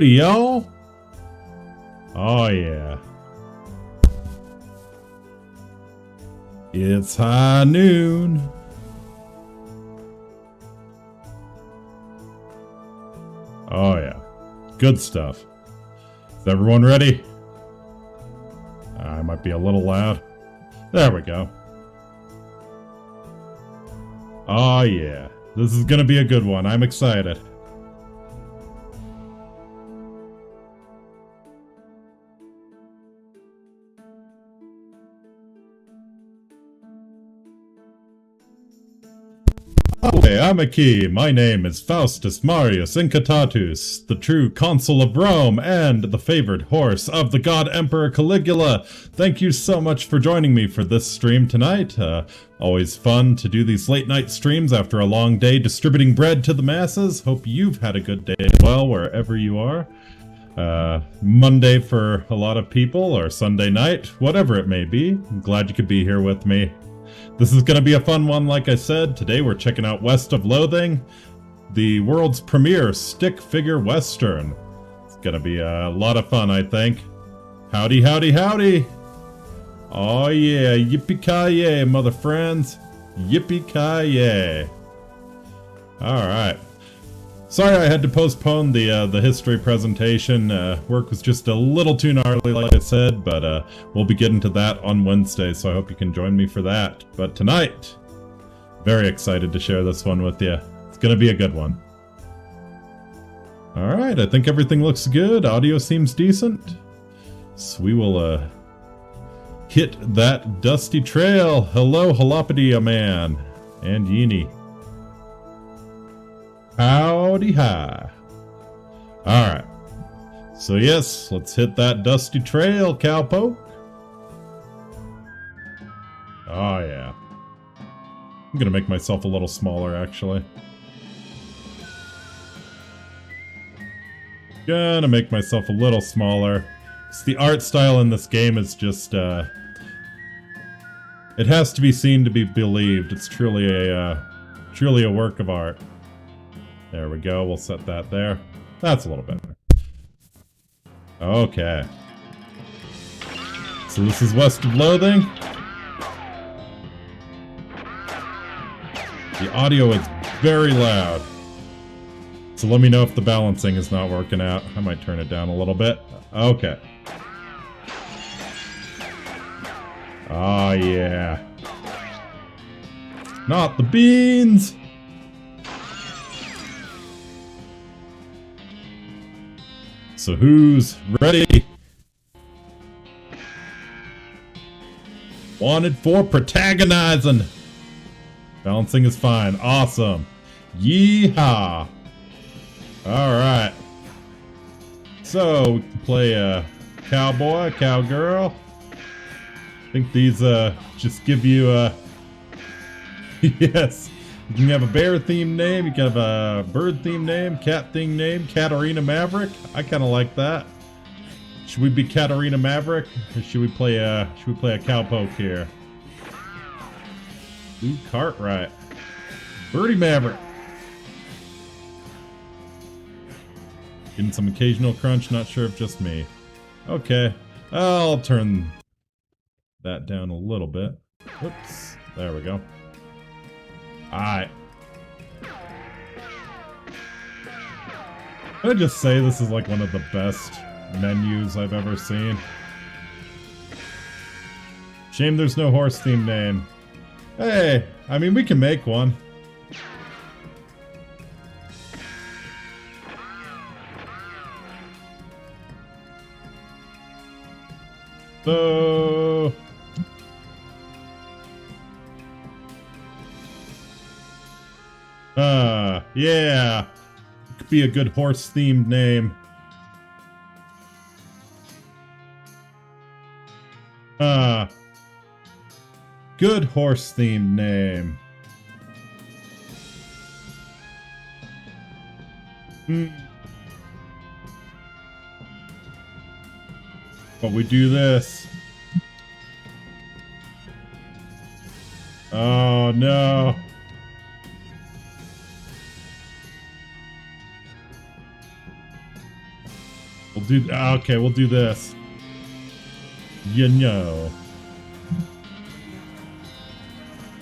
Howdy, y'all. Oh, yeah. It's high noon. Oh, yeah. Good stuff. Is everyone ready? I might be a little loud. There we go. Oh, yeah. This is gonna be a good one. I'm excited. Okay, Amiki, my name is Faustus Marius Incatatus, the true consul of Rome and the favored horse of the god Emperor Caligula. Thank you so much for joining me for this stream tonight. Always fun to do these late night streams after a long day distributing bread to the masses. Hope you've had a good day as well, wherever you are. Monday for a lot of people, or Sunday night, whatever it may be. I'm glad you could be here with me. This is going to be a fun one, like I said. Today we're checking out West of Loathing, the world's premier stick figure western. It's going to be a lot of fun, I think. Howdy, howdy, howdy! Oh yeah, yippee-ki-yay, mother friends. Yippee-ki-yay. Alright. Sorry I had to postpone the history presentation. Work was just a little too gnarly, like I said, but we'll be getting to that on Wednesday, so I hope you can join me for that. But tonight, very excited to share this one with you. It's gonna be a good one. Alright, I think everything looks good. Audio seems decent. So we will hit that dusty trail. Hello, Halopedia Man and Yeenie. Howdy hi. Alright. So yes, let's hit that dusty trail, cowpoke. Oh yeah. I'm gonna make myself a little smaller, actually. Gonna make myself a little smaller. The art style in this game is just, it has to be seen to be believed. It's truly a work of art. There we go, we'll set that there. That's a little better. Okay. So this is West of Loathing. The audio is very loud. So let me know if the balancing is not working out. I might turn it down a little bit. Okay. Oh yeah. Not the beans! So who's ready? Wanted for protagonizing. Balancing is fine. Awesome. Yeehaw. Alright. So we can play a cowboy, a cowgirl. I think these just give you yes. You can have a bear-themed name, you can have a bird-themed name, cat-themed name, Katarina Maverick. I kind of like that. Should we be Katarina Maverick, or should we play a cowpoke here? Ooh, Cartwright. Birdie Maverick. Getting some occasional crunch, not sure if just me. Okay, I'll turn that down a little bit. Whoops, there we go. Alright. Can I just say this is like one of the best menus I've ever seen? Shame there's no horse themed name. Hey, I mean we can make one. So... yeah. It could be a good horse-themed name. Good horse-themed name. But we do this. Oh no. We'll do... Okay, we'll do this. You know.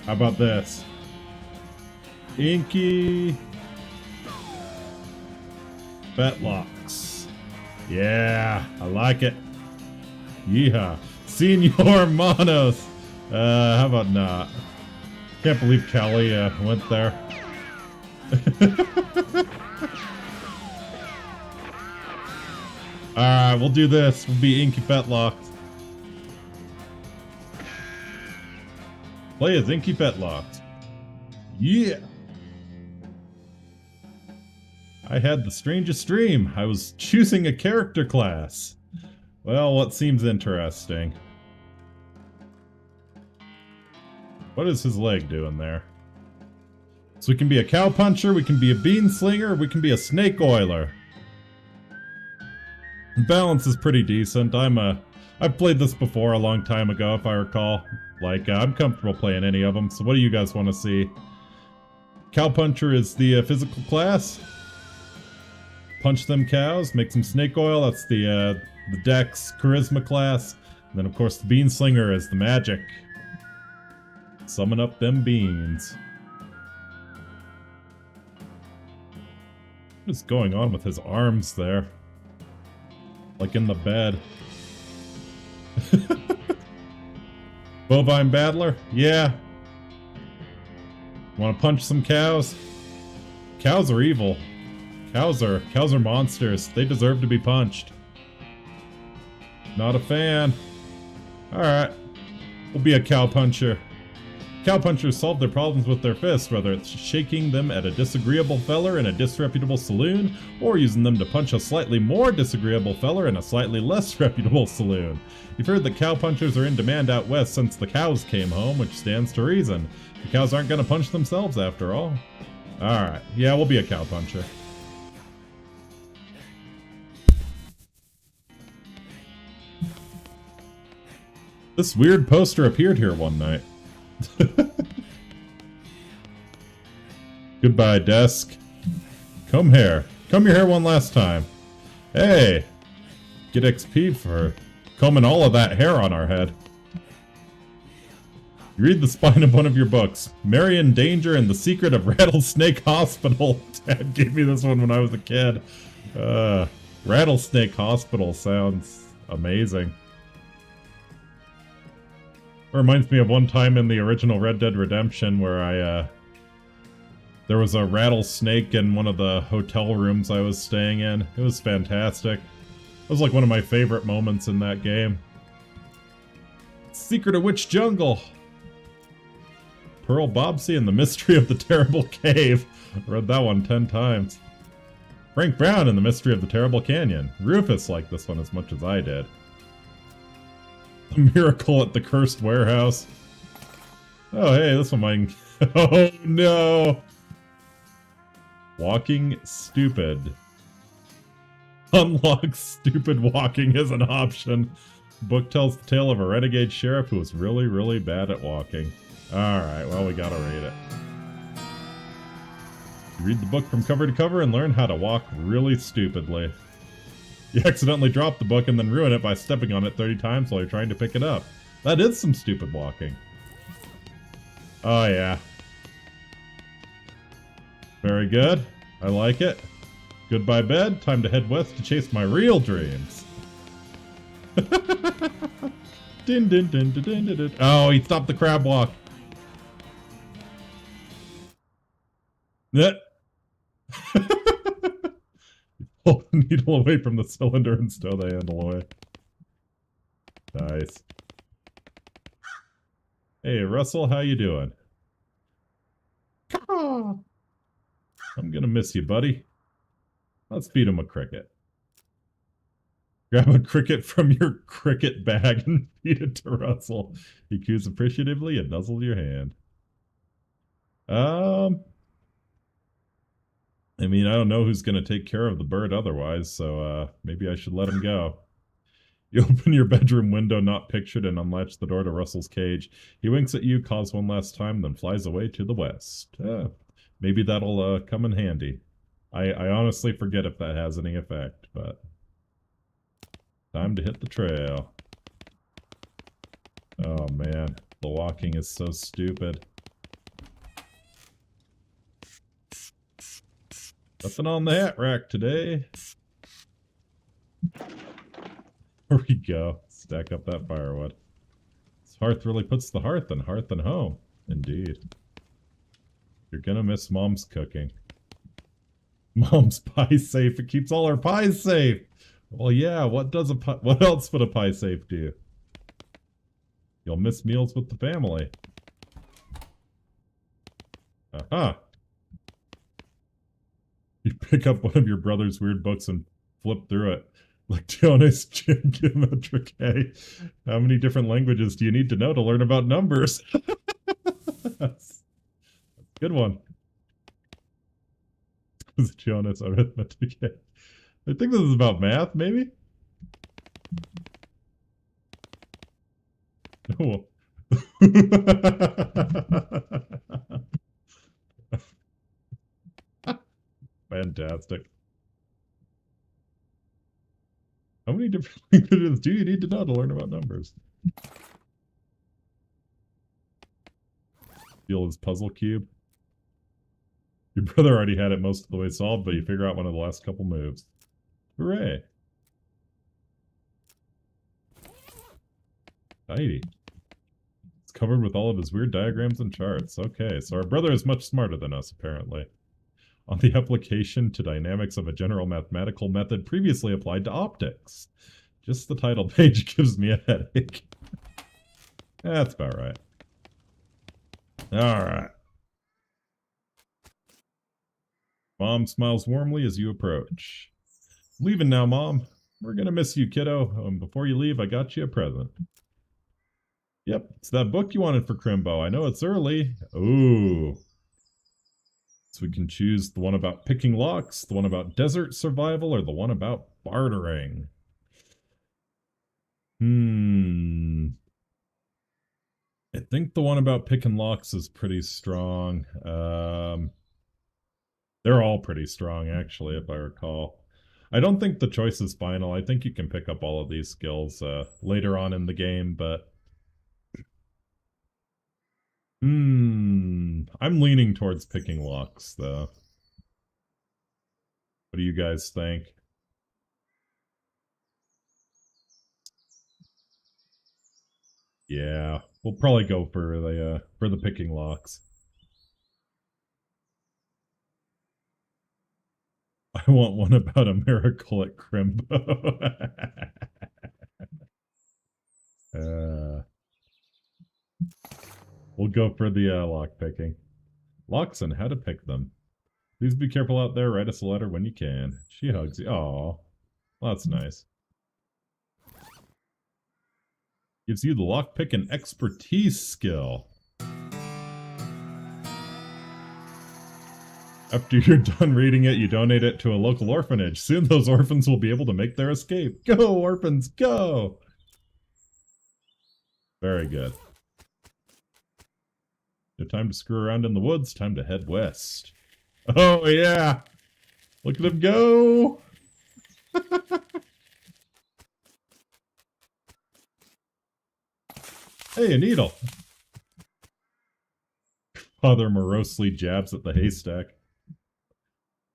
How about this? Inky... Fetlocks. Yeah, I like it. Yeehaw. Senor Manos. How about not? Can't believe Kelly went there. Alright, we'll do this. We'll be Inky Fetlocks. Play as Inky Fetlocks. Yeah! I had the strangest dream. I was choosing a character class. Well, what seems interesting? What is his leg doing there? So we can be a cowpuncher, we can be a bean slinger, we can be a snake oiler. Balance is pretty decent. I've played this before a long time ago, if I recall. Like, I'm comfortable playing any of them. So what do you guys want to see? Cowpuncher is the physical class. Punch them cows, make some snake oil. That's the Dex Charisma class. And then, of course, the bean slinger is the magic. Summon up them beans. What is going on with his arms there? Like in the bed. Bovine Battler? Yeah. Want to punch some cows? Cows are evil. Cows are monsters. They deserve to be punched. Not a fan. Alright. We'll be a cowpuncher. Cowpunchers solve their problems with their fists, whether it's shaking them at a disagreeable feller in a disreputable saloon, or using them to punch a slightly more disagreeable feller in a slightly less reputable saloon. You've heard that cowpunchers are in demand out west since the cows came home, which stands to reason. The cows aren't going to punch themselves after all. Alright, yeah, we'll be a cowpuncher. This weird poster appeared here one night. Goodbye, desk. Come here. Come your hair one last time. Hey! Get XP for combing all of that hair on our head. You read the spine of one of your books. Marion Danger and the Secret of Rattlesnake Hospital. Dad gave me this one when I was a kid. Rattlesnake Hospital sounds amazing. It reminds me of one time in the original Red Dead Redemption where there was a rattlesnake in one of the hotel rooms I was staying in. It was fantastic. It was like one of my favorite moments in that game. Secret of Witch Jungle. Pearl Bobsey and the Mystery of the Terrible Cave. I read that one 10 times. Frank Brown and the Mystery of the Terrible Canyon. Rufus liked this one as much as I did. The Miracle at the Cursed Warehouse. Oh, hey, this one might... Oh, no! Walking Stupid. Unlock Stupid Walking as an option. Book tells the tale of a renegade sheriff who was really, really bad at walking. Alright, well, we gotta read it. You read the book from cover to cover and learn how to walk really stupidly. You accidentally drop the book and then ruin it by stepping on it 30 times while you're trying to pick it up. That is some stupid walking. Oh yeah. Very good. I like it. Goodbye bed. Time to head west to chase my real dreams. Din, din, din, din, din, din. Oh, he stopped the crab walk. Pull the needle away from the cylinder and stow the handle away. Nice. Hey, Russell, how you doing? I'm gonna miss you, buddy. Let's feed him a cricket. Grab a cricket from your cricket bag and feed it to Russell. He coos appreciatively and nuzzles your hand. I mean, I don't know who's going to take care of the bird otherwise, so maybe I should let him go. You open your bedroom window not pictured and unlatch the door to Russell's cage. He winks at you, caws one last time, then flies away to the west. Maybe that'll come in handy. I honestly forget if that has any effect, but... Time to hit the trail. Oh man, the walking is so stupid. Nothing on the hat rack today. There we go. Stack up that firewood. This hearth really puts the hearth and home. Indeed. You're gonna miss Mom's cooking. Mom's pie safe. It keeps all our pies safe. Well, yeah. What else would a pie safe do? You'll miss meals with the family. Aha. You pick up one of your brother's weird books and flip through it. Lectiones Geometricae. How many different languages do you need to know to learn about numbers? That's a good one. Lectiones Arithmeticae. I think this is about math, maybe? Oh. Fantastic. How many different languages do you need to know to learn about numbers? Steal his puzzle cube. Your brother already had it most of the way solved, but you figure out one of the last couple moves. Hooray. Tidy. It's covered with all of his weird diagrams and charts. Okay, so our brother is much smarter than us, apparently. On the application to dynamics of a general mathematical method previously applied to optics. Just the title page gives me a headache. That's about right. Alright. Mom smiles warmly as you approach. Leaving now, Mom. We're gonna miss you, kiddo. Before you leave, I got you a present. Yep, it's that book you wanted for Crimbo. I know it's early. Ooh. So we can choose the one about picking locks, the one about desert survival, or the one about bartering. I think the one about picking locks is pretty strong. They're all pretty strong, actually, if I recall. I don't think the choice is final. I think you can pick up all of these skills later on in the game, but... I'm leaning towards picking locks, though. What do you guys think? Yeah, we'll probably go for the picking locks. I want one about a miracle at Crimbo. We'll go for the lock picking. Locks and how to pick them. Please be careful out there. Write us a letter when you can. She hugs you. Aw. Well, that's nice. Gives you the lockpick and expertise skill. After you're done reading it, you donate it to a local orphanage. Soon those orphans will be able to make their escape. Go, orphans, go! Very good. No time to screw around in the woods. Time to head west. Oh, yeah! Look at him go! Hey, a needle! Father morosely jabs at the haystack.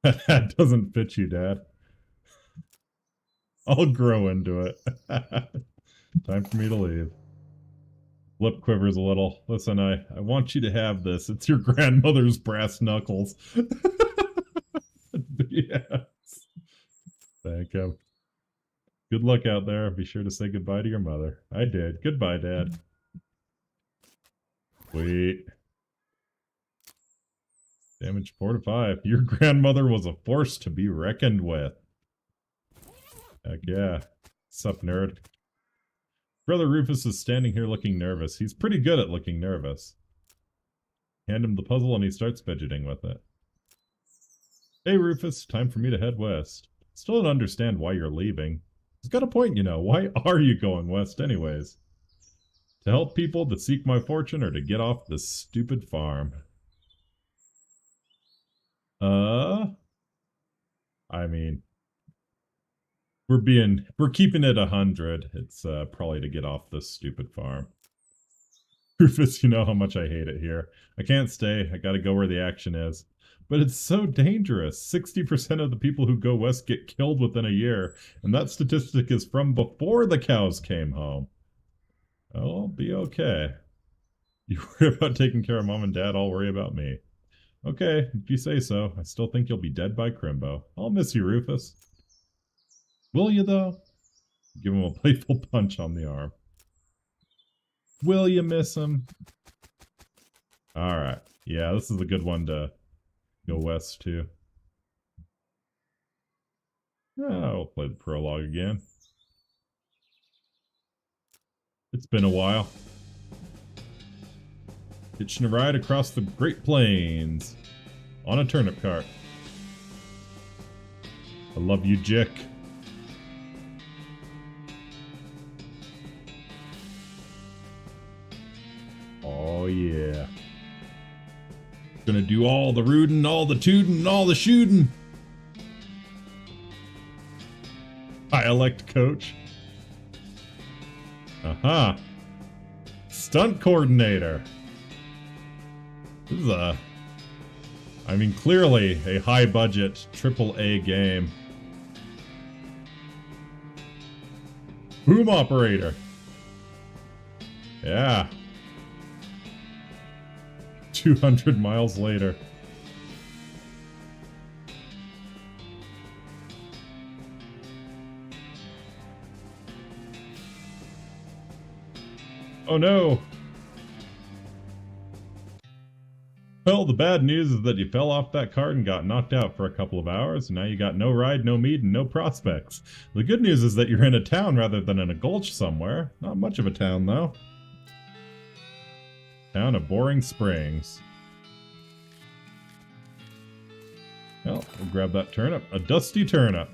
That doesn't fit you, Dad. I'll grow into it. Time for me to leave. Lip quivers a little. Listen, I want you to have this. It's your grandmother's brass knuckles. Yes. Thank him. Good luck out there. Be sure to say goodbye to your mother. I did. Goodbye, Dad. Wait. Damage 4 to 5. Your grandmother was a force to be reckoned with. Heck yeah. Sup, nerd? Brother Rufus is standing here looking nervous. He's pretty good at looking nervous. Hand him the puzzle and he starts fidgeting with it. Hey Rufus, time for me to head west. Still don't understand why you're leaving. He's got a point, you know. Why are you going west anyways? To help people, to seek my fortune, or to get off this stupid farm? I mean, We're keeping it 100. It's probably to get off this stupid farm. Rufus, you know how much I hate it here. I can't stay. I gotta go where the action is. But it's so dangerous. 60% of the people who go west get killed within a year, and that statistic is from before the cows came home. Oh, I'll be okay. You worry about taking care of mom and dad, I'll worry about me. Okay, if you say so. I still think you'll be dead by Crimbo. I'll miss you, Rufus. Will you, though? Give him a playful punch on the arm. Will you miss him? Alright. Yeah, this is a good one to go west to. I'll play the prologue again. It's been a while. Hitching a ride across the Great Plains on a turnip cart. I love you, Jick. Oh yeah. Gonna do all the rootin', all the tootin', all the shootin'. I elect coach. Aha. Stunt coordinator. This is clearly a high budget AAA game. Boom operator. Yeah. 200 miles later. Oh no! Well, the bad news is that you fell off that cart and got knocked out for a couple of hours, and now you got no ride, no meat, and no prospects. The good news is that you're in a town rather than in a gulch somewhere. Not much of a town, though. Town of Boring Springs. Well, we'll grab that turnip. A dusty turnip.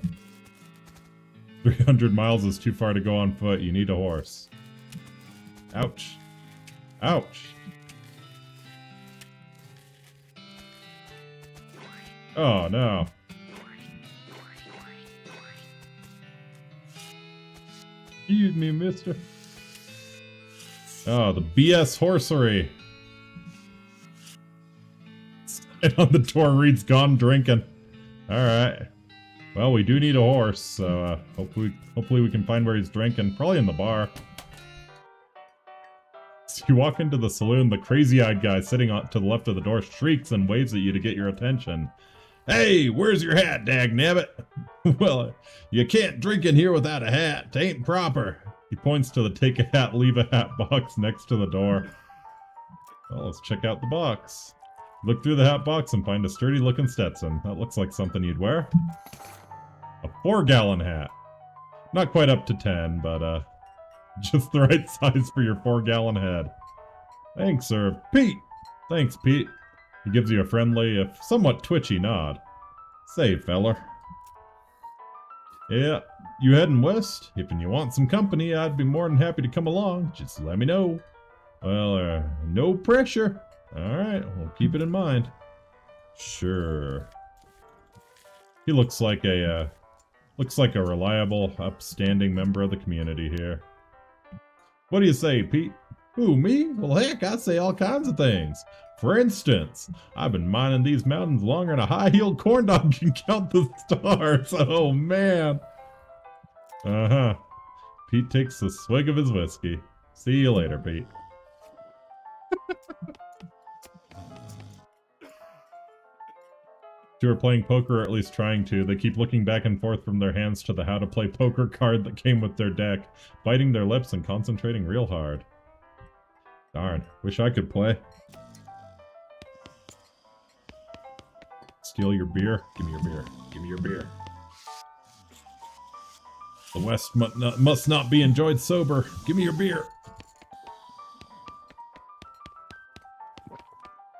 300 miles is too far to go on foot. You need a horse. Ouch. Ouch. Oh, no. Excuse me, mister. Oh, the BS horsery. Sign on the door reads gone drinking. Alright. Well, we do need a horse, so hopefully we can find where he's drinking. Probably in the bar. So you walk into the saloon, the crazy-eyed guy sitting to the left of the door shrieks and waves at you to get your attention. Hey, where's your hat, dagnabbit? Well, you can't drink in here without a hat. 'Tain't proper. He points to the take a hat, leave a hat box next to the door. Well, let's check out the box. Look through the hat box and find a sturdy looking Stetson. That looks like something you'd wear. A 4-gallon hat. Not quite up to 10, but just the right size for your 4-gallon head. Thanks, sir. Pete! Thanks, Pete. He gives you a friendly, if somewhat twitchy nod. Say, feller. Yeah, you heading west? If you want some company, I'd be more than happy to come along. Just let me know. Well, no pressure. Alright, we'll keep it in mind. Sure. He looks like a reliable, upstanding member of the community here. What do you say, Pete? Who, me? Well, heck, I say all kinds of things. For instance, I've been mining these mountains longer than a high-heeled corn dog can count the stars. Oh, man. Uh-huh. Pete takes a swig of his whiskey. See you later, Pete. Two are playing poker, or at least trying to. They keep looking back and forth from their hands to the how to play poker card that came with their deck, biting their lips and concentrating real hard. Darn, wish I could play. Steal your beer? Give me your beer. Give me your beer. The West must not be enjoyed sober. Give me your beer.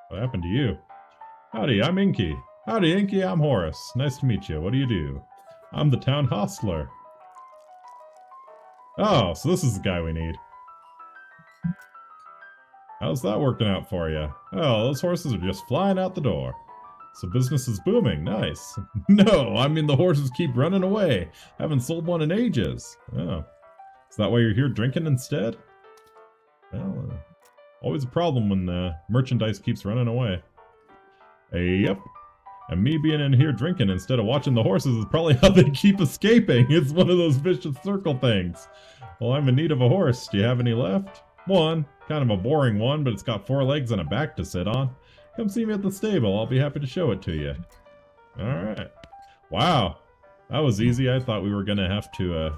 What happened to you? Howdy, I'm Inky. Howdy, Inky, I'm Horace. Nice to meet you. What do you do? I'm the town hostler. Oh, so this is the guy we need. How's that working out for you? Oh, those horses are just flying out the door. So business is booming. Nice. No, I mean the horses keep running away. Haven't sold one in ages. Oh. Is that why you're here drinking instead? Well, always a problem when merchandise keeps running away. Yep. And me being in here drinking instead of watching the horses is probably how they keep escaping. It's one of those vicious circle things. Well, I'm in need of a horse. Do you have any left? One. Kind of a boring one, but it's got 4 legs and a back to sit on. Come see me at the stable. I'll be happy to show it to you. Alright. Wow. That was easy. I thought we were going to have to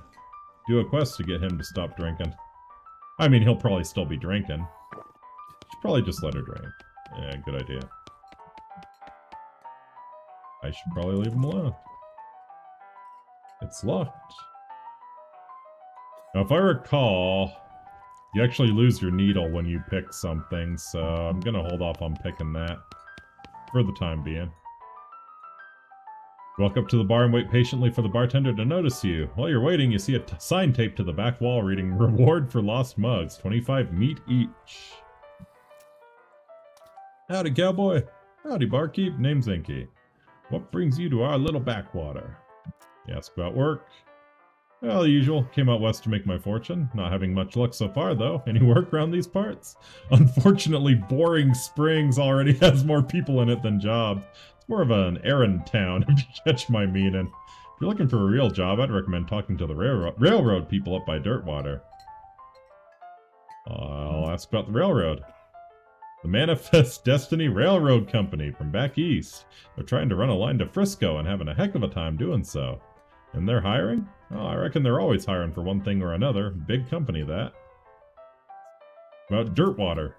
do a quest to get him to stop drinking. I mean, he'll probably still be drinking. Should probably just let her drink. Yeah, good idea. I should probably leave him alone. It's locked. Now, if I recall, you actually lose your needle when you pick something, so I'm gonna hold off on picking that for the time being. Walk up to the bar and wait patiently for the bartender to notice you. While you're waiting, you see a sign taped to the back wall reading, "Reward for lost mugs, 25 meat each." Howdy, cowboy. Howdy, barkeep. Name's Inky. What brings you to our little backwater? You ask about work. Well, the usual. Came out west to make my fortune. Not having much luck so far, though. Any work around these parts? Unfortunately, Boring Springs already has more people in it than jobs. It's more of an errand town, if you catch my meaning. If you're looking for a real job, I'd recommend talking to the railroad people up by Dirtwater. I'll ask about the railroad. The Manifest Destiny Railroad Company from back east. They're trying to run a line to Frisco and having a heck of a time doing so. And they're hiring? Oh, I reckon they're always hiring for one thing or another. Big company, that. About Dirtwater.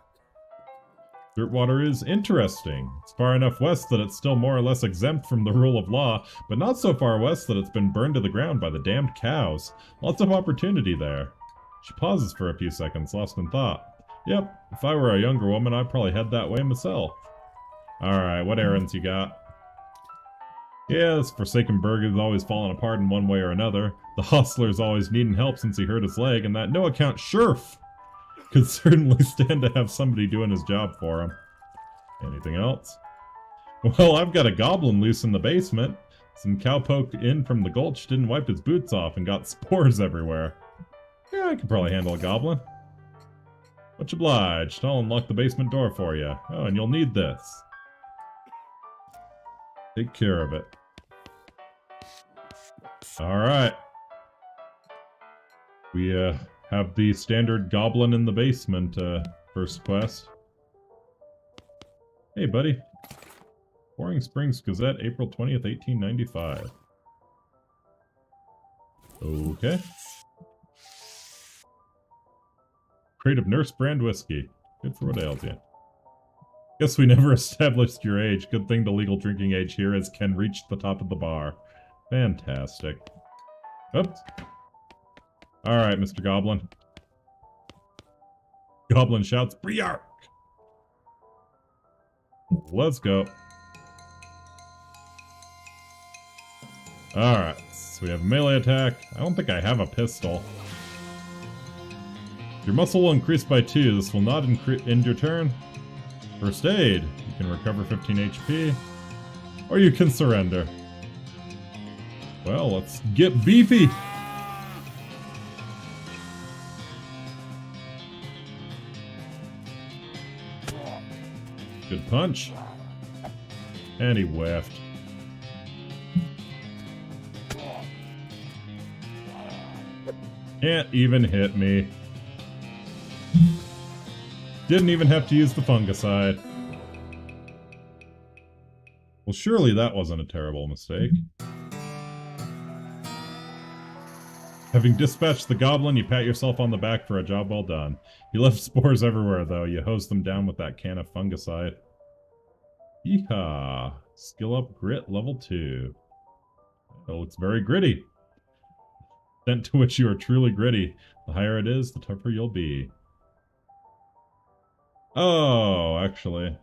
Dirtwater is interesting. It's far enough west that it's still more or less exempt from the rule of law, but not so far west that it's been burned to the ground by the damned cows. Lots of opportunity there. She pauses for a few seconds, lost in thought. Yep, if I were a younger woman, I'd probably head that way myself. Alright, what errands you got? Yeah, this Forsaken Burg is always falling apart in one way or another. The hostler's always needing help since he hurt his leg, and that no-account sheriff could certainly stand to have somebody doing his job for him. Anything else? Well, I've got a goblin loose in the basement. Some cowpoke in from the gulch didn't wipe his boots off and got spores everywhere. Yeah, I could probably handle a goblin. Much obliged. I'll unlock the basement door for you. Oh, and you'll need this. Take care of it. Alright. We have the standard goblin in the basement first quest. Hey, buddy. Boring Springs Gazette, April 20th, 1895. Okay. Crate of Nurse brand whiskey. Good for what ails you. Guess we never established your age. Good thing the legal drinking age here is Ken reached the top of the bar. Fantastic. Oops. Alright, Mr. Goblin. Goblin shouts, Briark! Let's go. Alright, so we have melee attack. I don't think I have a pistol. Your muscle will increase by 2. This will not end your turn. First aid. You can recover 15 HP. Or you can surrender. Well, let's get beefy! Good punch. And he whiffed. Can't even hit me. Didn't even have to use the fungicide. Well, surely that wasn't a terrible mistake. Having dispatched the goblin, you pat yourself on the back for a job well done. You left spores everywhere, though. You hosed them down with that can of fungicide. Yeehaw. Skill up grit level 2. Oh, it's very gritty. The extent to which you are truly gritty. The higher it is, the tougher you'll be. Oh, actually.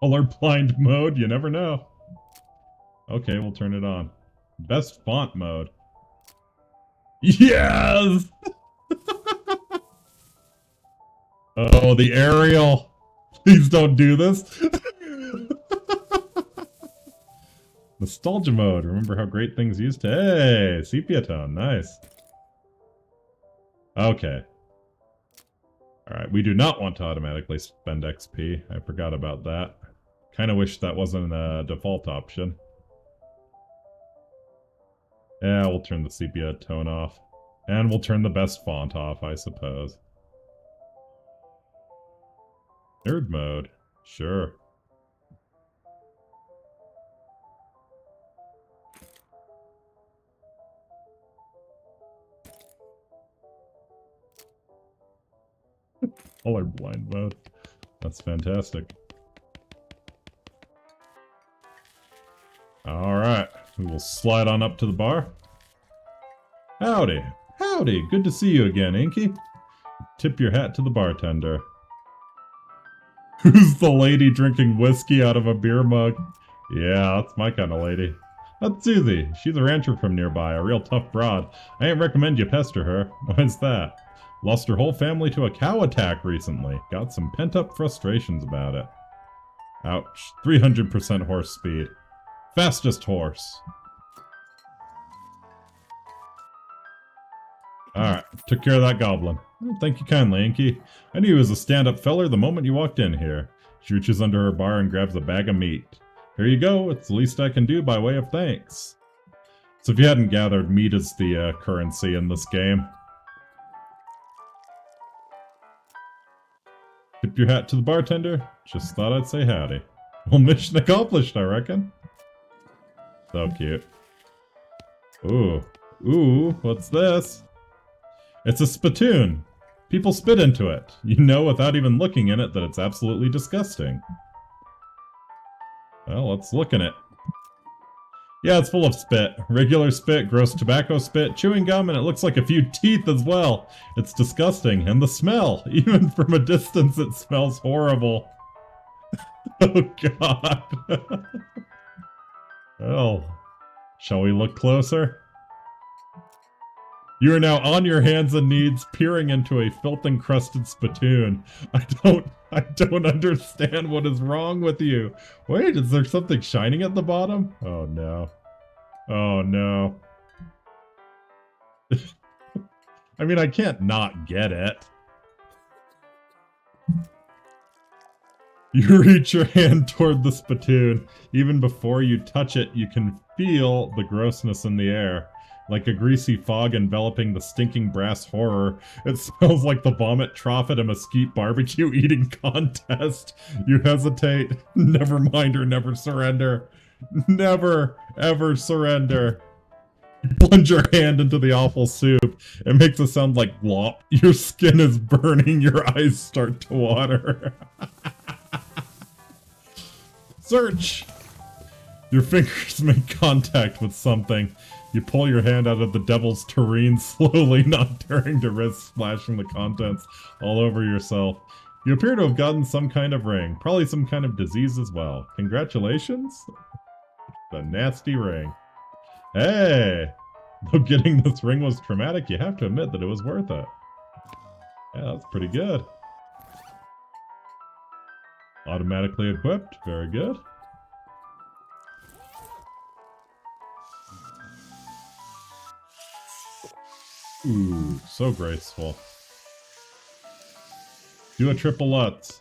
Colorblind mode? You never know. Okay, we'll turn it on. Best font mode. Yes! Oh, the aerial. Please don't do this. Nostalgia mode. Remember how great things used to... Hey, sepia tone. Nice. Okay. Alright, we do not want to automatically spend XP. I forgot about that. Kind of wish that wasn't a default option. Yeah, we'll turn the sepia tone off. And we'll turn the best font off, I suppose. Nerd mode. Sure. Colorblind mode. That's fantastic. Alright, we will slide on up to the bar. Howdy. Howdy, good to see you again, Inky. Tip your hat to the bartender. Who's the lady drinking whiskey out of a beer mug? Yeah, that's my kind of lady. That's Susie. She's a rancher from nearby, a real tough broad. I ain't recommend you pester her. Why's that? Lost her whole family to a cow attack recently. Got some pent-up frustrations about it. Ouch. 300% horse speed. Fastest horse. Alright, took care of that goblin. Thank you kindly, Inky. I knew he was a stand-up feller the moment you walked in here. She reaches under her bar and grabs a bag of meat. Here you go, it's the least I can do by way of thanks. So if you hadn't gathered, meat is the currency in this game. Tip your hat to the bartender. Just thought I'd say howdy. Well, mission accomplished, I reckon. So cute. Ooh. Ooh, what's this? It's a spittoon. People spit into it. You know without even looking in it that it's absolutely disgusting. Well, let's look in it. Yeah, it's full of spit. Regular spit, gross tobacco spit, chewing gum, and it looks like a few teeth as well. It's disgusting. And the smell. Even from a distance, it smells horrible. Oh, God. Well, shall we look closer? You are now on your hands and knees, peering into a filth-encrusted spittoon. I don't understand what is wrong with you. Wait, is there something shining at the bottom? Oh no. Oh no. I mean, I can't not get it. You reach your hand toward the spittoon. Even before you touch it, you can feel the grossness in the air. Like a greasy fog enveloping the stinking brass horror. It smells like the vomit trough at a mesquite barbecue eating contest. You hesitate. Never mind or never surrender. Never, ever surrender. You plunge your hand into the awful soup. It makes a sound like glop. Your skin is burning. Your eyes start to water. Search! Your fingers make contact with something. You pull your hand out of the devil's tureen slowly, not daring to risk splashing the contents all over yourself. You appear to have gotten some kind of ring. Probably some kind of disease as well. Congratulations? The nasty ring. Hey! Though getting this ring was traumatic, you have to admit that it was worth it. Yeah, that's pretty good. Automatically equipped. Very good. Ooh, so graceful. Do a triple Lutz.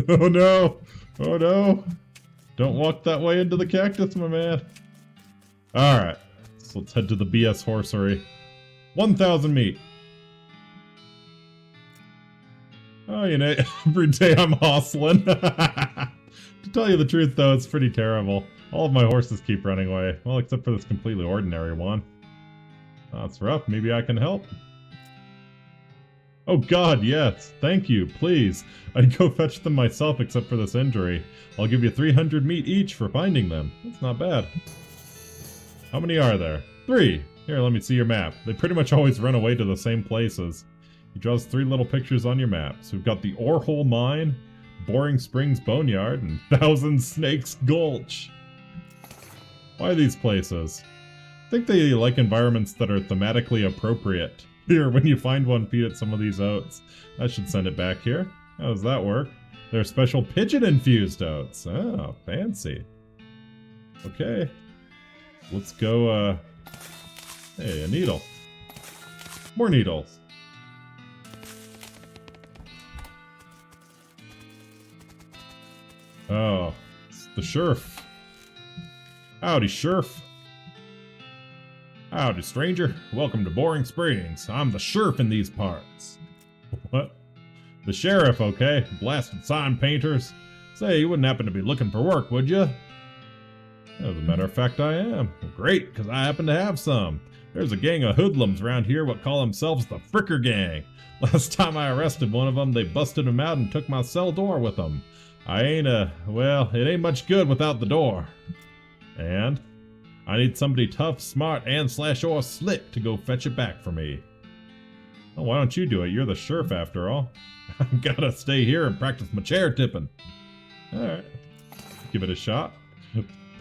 Oh no! Oh no! Don't walk that way into the cactus, my man. Alright, so let's head to the BS horsery. 1,000 meat. Oh, you know, every day I'm hustling. To tell you the truth, though, it's pretty terrible. All of my horses keep running away. Well, except for this completely ordinary one. That's rough. Maybe I can help. Oh god, yes. Thank you, please. I'd go fetch them myself except for this injury. I'll give you 300 meat each for finding them. That's not bad. How many are there? 3. Here, let me see your map. They pretty much always run away to the same places. He draws 3 little pictures on your map. So we've got the Orehole Mine, Boring Springs Boneyard, and Thousand Snakes Gulch. Why these places? I think they like environments that are thematically appropriate. Here, when you find one, feed it some of these oats. I should send it back here. How does that work? They're special pigeon-infused oats. Oh, fancy. Okay. Let's go, hey, a needle. More needles. Oh, it's the sheriff. Howdy, sheriff. Howdy, stranger. Welcome to Boring Springs. I'm the sheriff in these parts. What? The sheriff, okay? Blasted sign painters. Say, you wouldn't happen to be looking for work, would you? As a matter of fact, I am. Great, because I happen to have some. There's a gang of hoodlums around here what call themselves the Fricker Gang. Last time I arrested one of them, they busted him out and took my cell door with them. I ain't well, it ain't much good without the door. And I need somebody tough, smart, and /or slick to go fetch it back for me. Oh, why don't you do it? You're the sheriff after all. I've gotta stay here and practice my chair tipping. Alright. Give it a shot.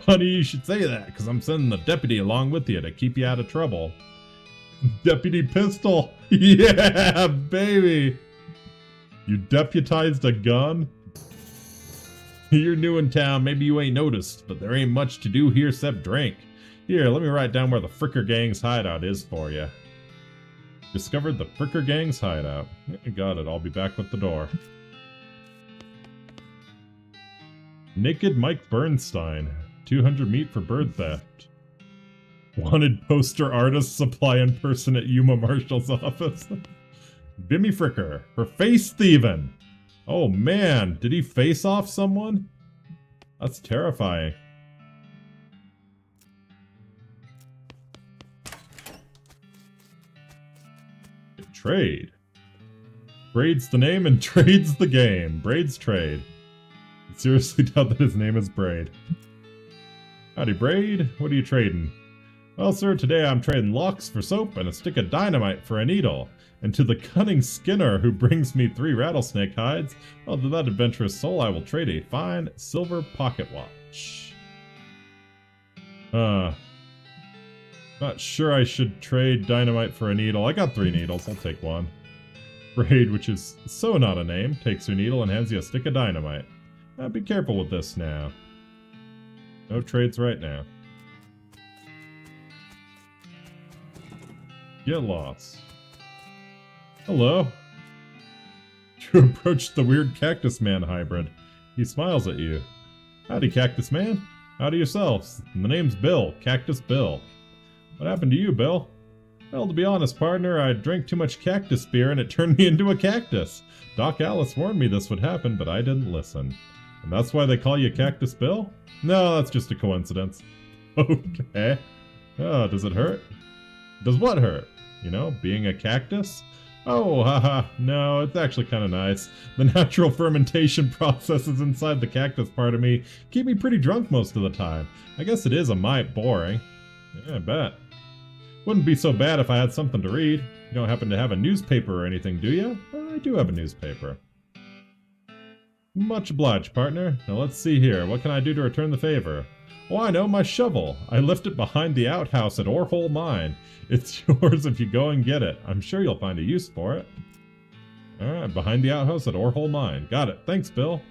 Funny you should say that, because I'm sending the deputy along with you to keep you out of trouble. Deputy Pistol! Yeah, baby! You deputized a gun? You're new in town, maybe you ain't noticed, but there ain't much to do here except drink. Here, let me write down where the Fricker Gang's hideout is for you. Discovered the Fricker Gang's hideout. Got it, I'll be back with the door. Naked Mike Bernstein. 200 meat for bird theft. Wanted poster artist supply in person at Yuma Marshal's office. Bimmy Fricker for face thieving. Oh man, did he face off someone? That's terrifying. Trade. Braid's the name and trade's the game. Braid's trade. I seriously doubt that his name is Braid. Howdy, Braid. What are you trading? Well, sir, today I'm trading locks for soap and a stick of dynamite for a needle. And to the cunning Skinner who brings me 3 rattlesnake hides, well, to that adventurous soul I will trade a fine silver pocket watch. Not sure I should trade dynamite for a needle. I got 3 needles, I'll take one. Braid, which is so not a name, takes your needle and hands you a stick of dynamite. Be careful with this now. No trades right now. Get lost. Hello. You approach the weird Cactus Man hybrid. He smiles at you. Howdy, Cactus Man. Howdy yourselves. The name's Bill, Cactus Bill. What happened to you, Bill? Well, to be honest, partner, I drank too much cactus beer and it turned me into a cactus. Doc Alice warned me this would happen, but I didn't listen. And that's why they call you Cactus Bill? No, that's just a coincidence. Okay. Oh, does it hurt? Does what hurt? You know, being a cactus? Oh, haha, no, it's actually kind of nice. The natural fermentation processes inside the cactus part of me keep me pretty drunk most of the time. I guess it is a mite boring. Yeah, I bet. Wouldn't be so bad if I had something to read. You don't happen to have a newspaper or anything, do you? I do have a newspaper. Much obliged, partner. Now let's see here. What can I do to return the favor? Oh, I know, my shovel. I left it behind the outhouse at Orehole Mine. It's yours if you go and get it. I'm sure you'll find a use for it. Alright, behind the outhouse at Orehole Mine. Got it. Thanks, Bill.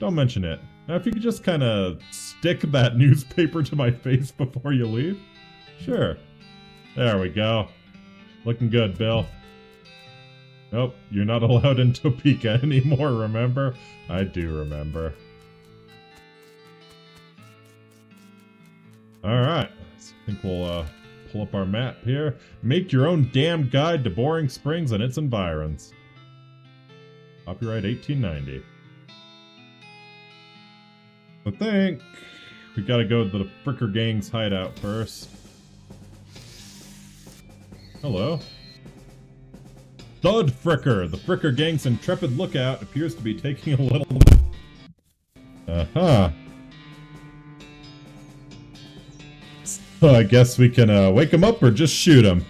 Don't mention it. Now, if you could just kind of stick that newspaper to my face before you leave. Sure. There we go. Looking good, Bill. Nope, you're not allowed in Topeka anymore, remember? I do remember. Alright, so I think we'll pull up our map here. Make your own damn guide to Boring Springs and its environs. Copyright 1890. I think we gotta go to the Fricker Gang's hideout first. Hello. Thud Fricker! The Fricker Gang's intrepid lookout appears to be taking a little... Uh-huh. So I guess we can wake him up or just shoot him.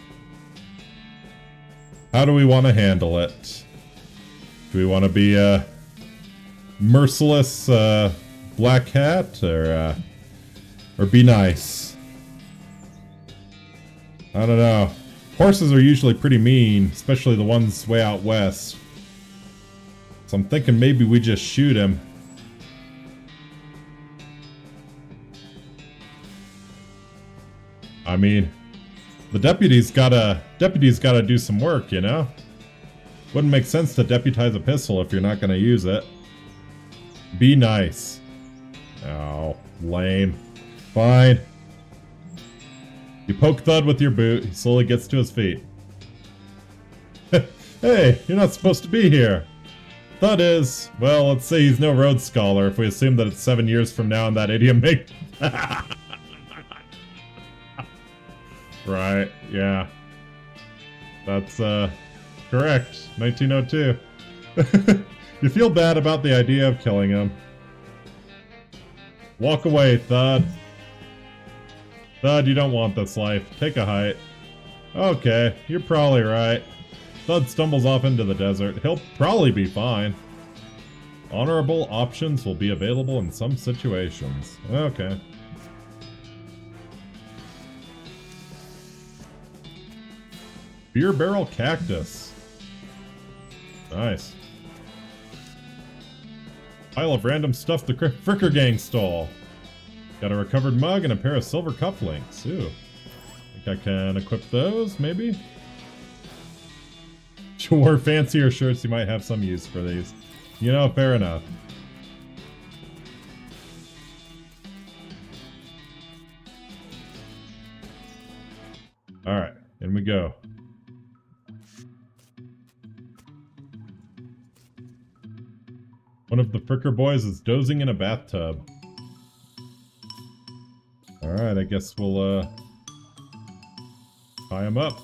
How do we want to handle it? Do we want to be merciless Black Hat or be nice? I don't know. Horses are usually pretty mean, especially the ones way out west. So I'm thinking maybe we just shoot him. I mean, the deputy's gotta do some work, you know? Wouldn't make sense to deputize a pistol if you're not gonna use it. Be nice. Oh, lame. Fine. You poke Thud with your boot, he slowly gets to his feet. Hey, you're not supposed to be here. Thud is, well, let's say he's no Rhodes Scholar if we assume that it's 7 years from now and that idiom make... Right, yeah. That's, correct. 1902. You feel bad about the idea of killing him. Walk away, Thud. Thud, you don't want this life. Take a hike. Okay, you're probably right. Thud stumbles off into the desert. He'll probably be fine. Honorable options will be available in some situations. Okay. Beer barrel cactus. Nice. Pile of random stuff the Fricker Gang stole. Got a recovered mug and a pair of silver cufflinks. Ooh. Think I can equip those, maybe? Sure, fancier shirts, you might have some use for these. You know, fair enough. Alright, in we go. One of the Fricker boys is dozing in a bathtub. Alright, I guess we'll, tie him up.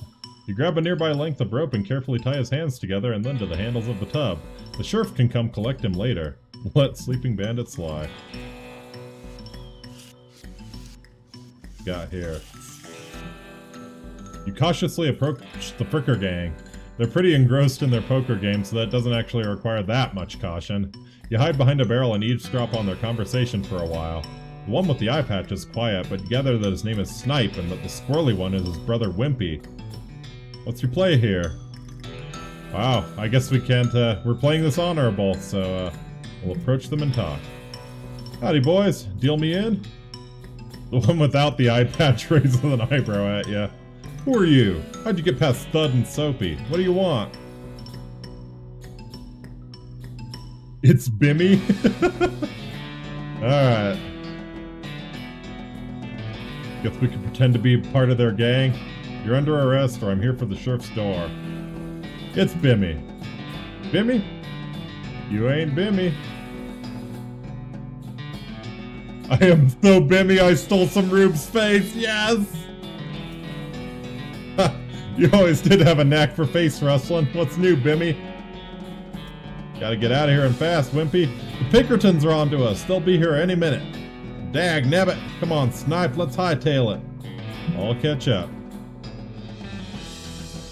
You grab a nearby length of rope and carefully tie his hands together and then to the handles of the tub. The sheriff can come collect him later. Let sleeping bandits lie. Got here. You cautiously approach the Fricker Gang. They're pretty engrossed in their poker game, so that doesn't actually require that much caution. You hide behind a barrel and eavesdrop on their conversation for a while. The one with the eye patch is quiet, but you gather that his name is Snipe and that the squirrely one is his brother Wimpy. What's your play here? Wow, I guess we can't, we're playing this honorable, so, we'll approach them and talk. Howdy, boys. Deal me in? The one without the eye patch raises an eyebrow at you. Who are you? How'd you get past Thud and Soapy? What do you want? It's Bimmy? Alright. Guess we can pretend to be part of their gang. You're under arrest or I'm here for the sheriff's door. It's Bimmy. Bimmy? You ain't Bimmy. I am so Bimmy I stole some Rube's face, yes! You always did have a knack for face rustling. What's new, Bimmy? Gotta get out of here and fast, Wimpy. The Pinkertons are onto us. They'll be here any minute. Dag nabbit. Come on, Snipe. Let's hightail it. I'll catch up.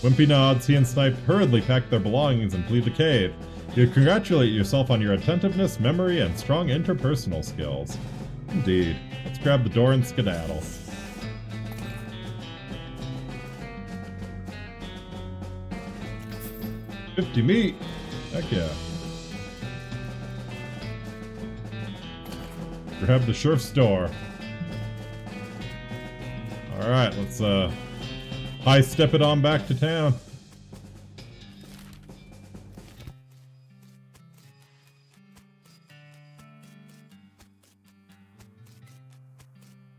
Wimpy nods. He and Snipe hurriedly pack their belongings and flee the cave. You congratulate yourself on your attentiveness, memory, and strong interpersonal skills. Indeed. Let's grab the door and skedaddle. $50 meat. Heck yeah. Grab the sheriff's door. Alright, let's high step it on back to town.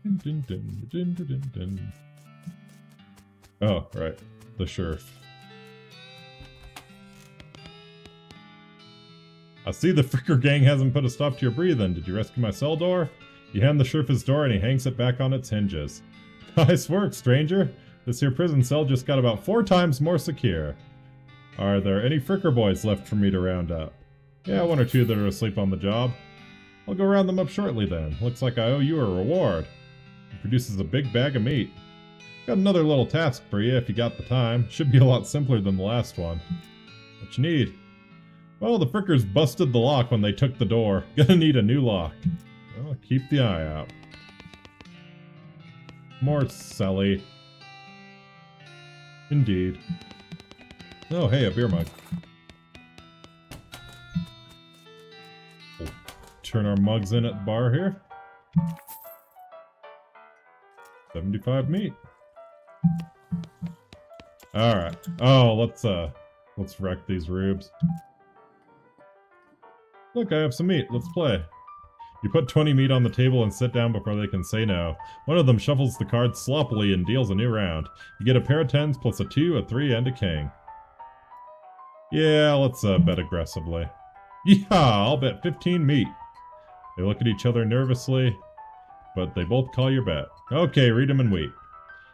Dun, dun, dun, dun, dun, dun. Oh, right. The sheriff. I see the Fricker Gang hasn't put a stop to your breathing. Did you rescue my cell door? You hand the sheriff his door and he hangs it back on its hinges. Nice work, stranger. This here prison cell just got about 4 times more secure. Are there any Fricker boys left for me to round up? Yeah, 1 or 2 that are asleep on the job. I'll go round them up shortly then. Looks like I owe you a reward. It produces a big bag of meat. Got another little task for you if you got the time. Should be a lot simpler than the last one. What you need? Well, the Frickers busted the lock when they took the door. Gonna need a new lock. Well, keep the eye out. More Selly. Indeed. Oh, hey, a beer mug. We'll turn our mugs in at the bar here. 75 meat. Alright. Oh, let's wreck these rubes. Look, I have some meat. Let's play. You put 20 meat on the table and sit down before they can say no. One of them shuffles the cards sloppily and deals a new round. You get a pair of 10s plus a 2, a 3, and a king. Yeah, let's bet aggressively. Yeah, I'll bet 15 meat. They look at each other nervously, but they both call your bet. Okay, read them and wait.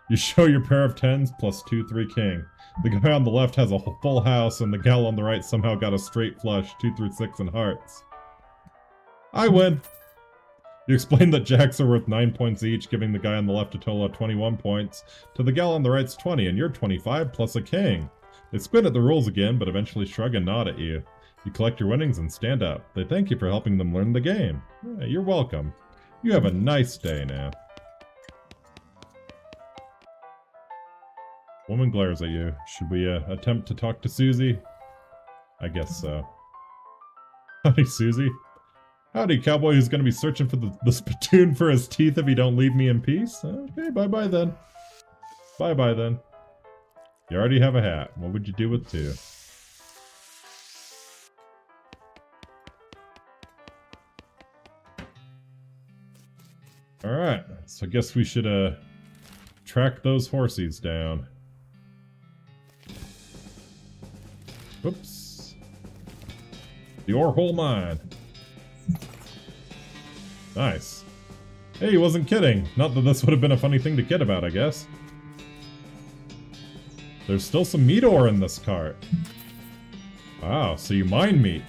You show your pair of 10s plus 2, 3 king. The guy on the left has a full house, and the gal on the right somehow got a straight flush, 2 through 6 and hearts. I win. You explain that jacks are worth 9 points each, giving the guy on the left a total of 21 points, to the gal on the right's 20, and you're 25 plus a king. They spin at the rules again, but eventually shrug and nod at you. You collect your winnings and stand up. They thank you for helping them learn the game. Yeah, you're welcome. You have a nice day now. Woman glares at you. Should we attempt to talk to Susie? I guess so. Howdy, Susie. Howdy, cowboy who's gonna be searching for the spittoon for his teeth if you don't leave me in peace? Okay, bye-bye then. Bye-bye then. You already have a hat. What would you do with 2? Alright, so I guess we should track those horsies down. Whoops. The ore hole mine. Nice. Hey, he wasn't kidding. Not that this would have been a funny thing to kid about, I guess. There's still some meat ore in this cart. Wow, so you mine meat.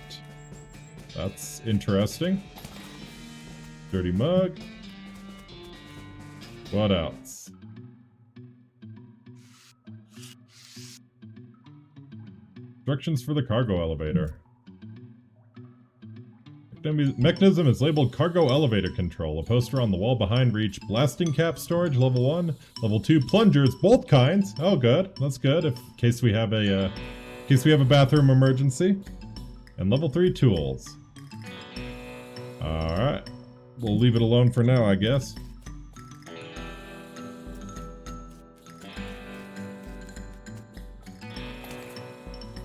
That's interesting. Dirty mug. What else? Instructions for the cargo elevator. Mechanism is labeled Cargo Elevator Control. A poster on the wall behind reach. Blasting cap storage, level 1. Level 2, plungers, both kinds. Oh, good. That's good, in case we have a bathroom emergency. And level 3, tools. Alright. We'll leave it alone for now, I guess.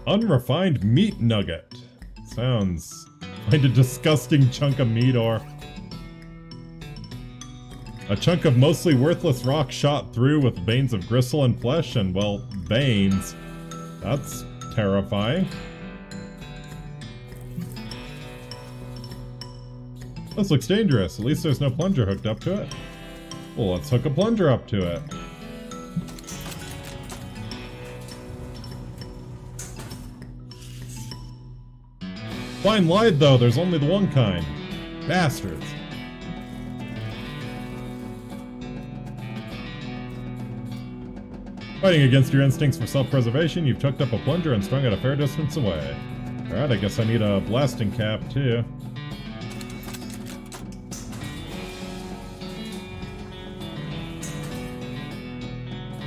Unrefined meat nugget. Sounds like a disgusting chunk of meat ore. A chunk of mostly worthless rock shot through with veins of gristle and flesh and, well, veins. That's terrifying. This looks dangerous. At least there's no plunger hooked up to it. Well, let's hook a plunger up to it. Fine lied though, there's only the one kind. Bastards. Fighting against your instincts for self-preservation, you've tucked up a plunger and strung it a fair distance away. Alright, I guess I need a blasting cap too.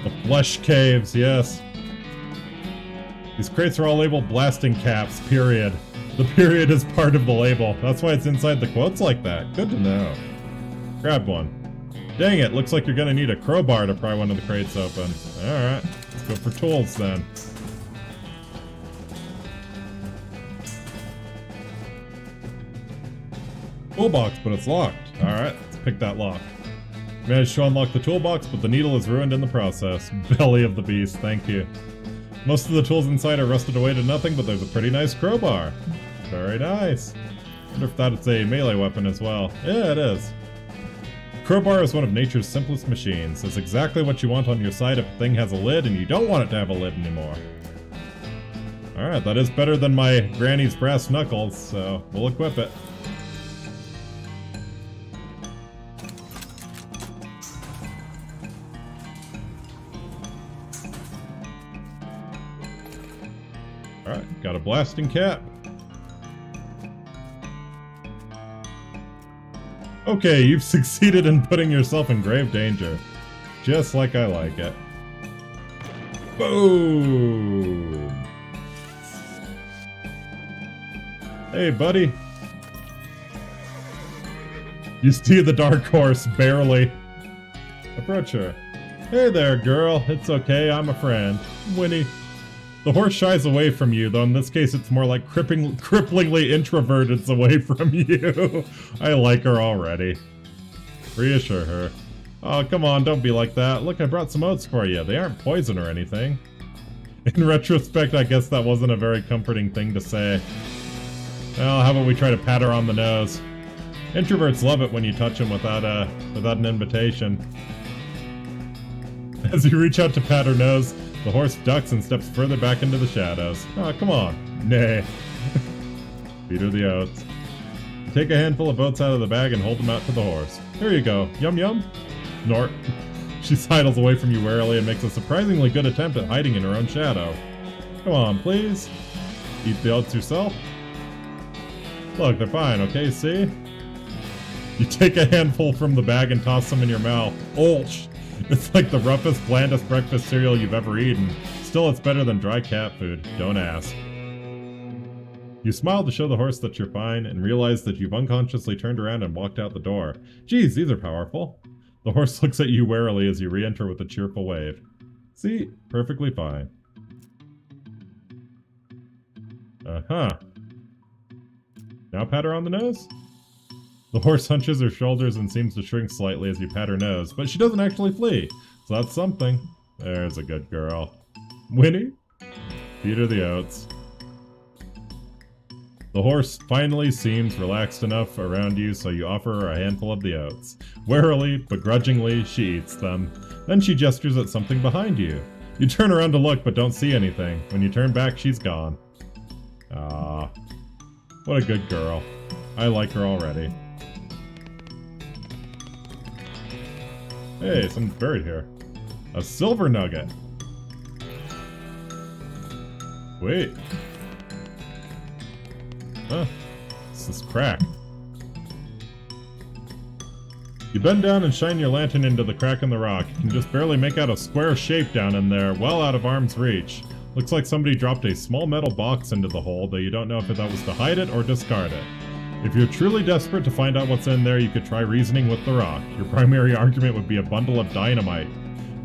The flesh caves, yes. These crates are all labeled blasting caps, period. The period is part of the label. That's why it's inside the quotes like that. Good to know. Grab one. Dang it, looks like you're gonna need a crowbar to pry one of the crates open. Alright, let's go for tools then. Toolbox, but it's locked. Alright, let's pick that lock. Managed to unlock the toolbox, but the needle is ruined in the process. Belly of the beast, thank you. Most of the tools inside are rusted away to nothing, but there's a pretty nice crowbar. Very nice. Wonder if that's a melee weapon as well. Yeah, it is. Crowbar is one of nature's simplest machines. It's exactly what you want on your side if a thing has a lid and you don't want it to have a lid anymore. Alright, that is better than my granny's brass knuckles, so we'll equip it. Alright, got a blasting cap. Okay, you've succeeded in putting yourself in grave danger. Just like I like it. Boom! Hey, buddy. You see the dark horse, barely. Approach her. Hey there, girl. It's okay, I'm a friend. Winnie. The horse shies away from you, though in this case it's more like cripplingly introverted away from you. I like her already. Reassure her. Oh, come on, don't be like that. Look, I brought some oats for you. They aren't poison or anything. In retrospect, I guess that wasn't a very comforting thing to say. Well, how about we try to pat her on the nose? Introverts love it when you touch them without an invitation. As you reach out to pat her nose, the horse ducks and steps further back into the shadows. Oh, come on. Nay. Feed her the oats. Take a handful of oats out of the bag and hold them out to the horse. Here you go. Yum yum. Snort. She sidles away from you warily and makes a surprisingly good attempt at hiding in her own shadow. Come on, please. Eat the oats yourself. Look, they're fine, okay, see? You take a handful from the bag and toss them in your mouth. Olch! It's like the roughest, blandest breakfast cereal you've ever eaten. Still, it's better than dry cat food. Don't ask. You smile to show the horse that you're fine and realize that you've unconsciously turned around and walked out the door. Geez, these are powerful. The horse looks at you warily as you re-enter with a cheerful wave. See? Perfectly fine. Uh-huh. Now pat her on the nose? The horse hunches her shoulders and seems to shrink slightly as you pat her nose, but she doesn't actually flee, so that's something. There's a good girl. Winnie? Feed her the oats. The horse finally seems relaxed enough around you, so you offer her a handful of the oats. Warily, begrudgingly, she eats them. Then she gestures at something behind you. You turn around to look, but don't see anything. When you turn back, she's gone. Ah, what a good girl. I like her already. Hey, something's buried here. A silver nugget. Wait. Huh. This is crack. You bend down and shine your lantern into the crack in the rock. You can just barely make out a square shape down in there, well out of arm's reach. Looks like somebody dropped a small metal box into the hole, though you don't know if that was to hide it or discard it. If you're truly desperate to find out what's in there, you could try reasoning with the rock. Your primary argument would be a bundle of dynamite.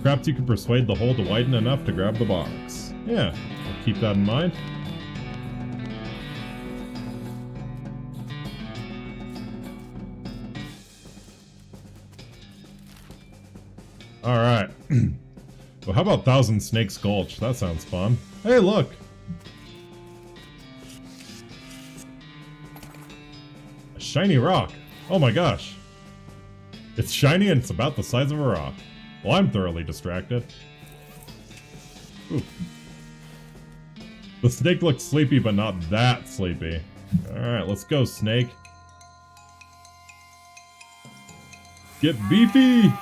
Perhaps you could persuade the hole to widen enough to grab the box. Yeah, I'll keep that in mind. Alright. Well, how about Thousand Snakes Gulch? That sounds fun. Hey, look! A shiny rock. Oh my gosh. It's shiny and it's about the size of a rock. Well, I'm thoroughly distracted. Ooh. The snake looks sleepy, but not that sleepy. Alright, let's go, snake. Get beefy!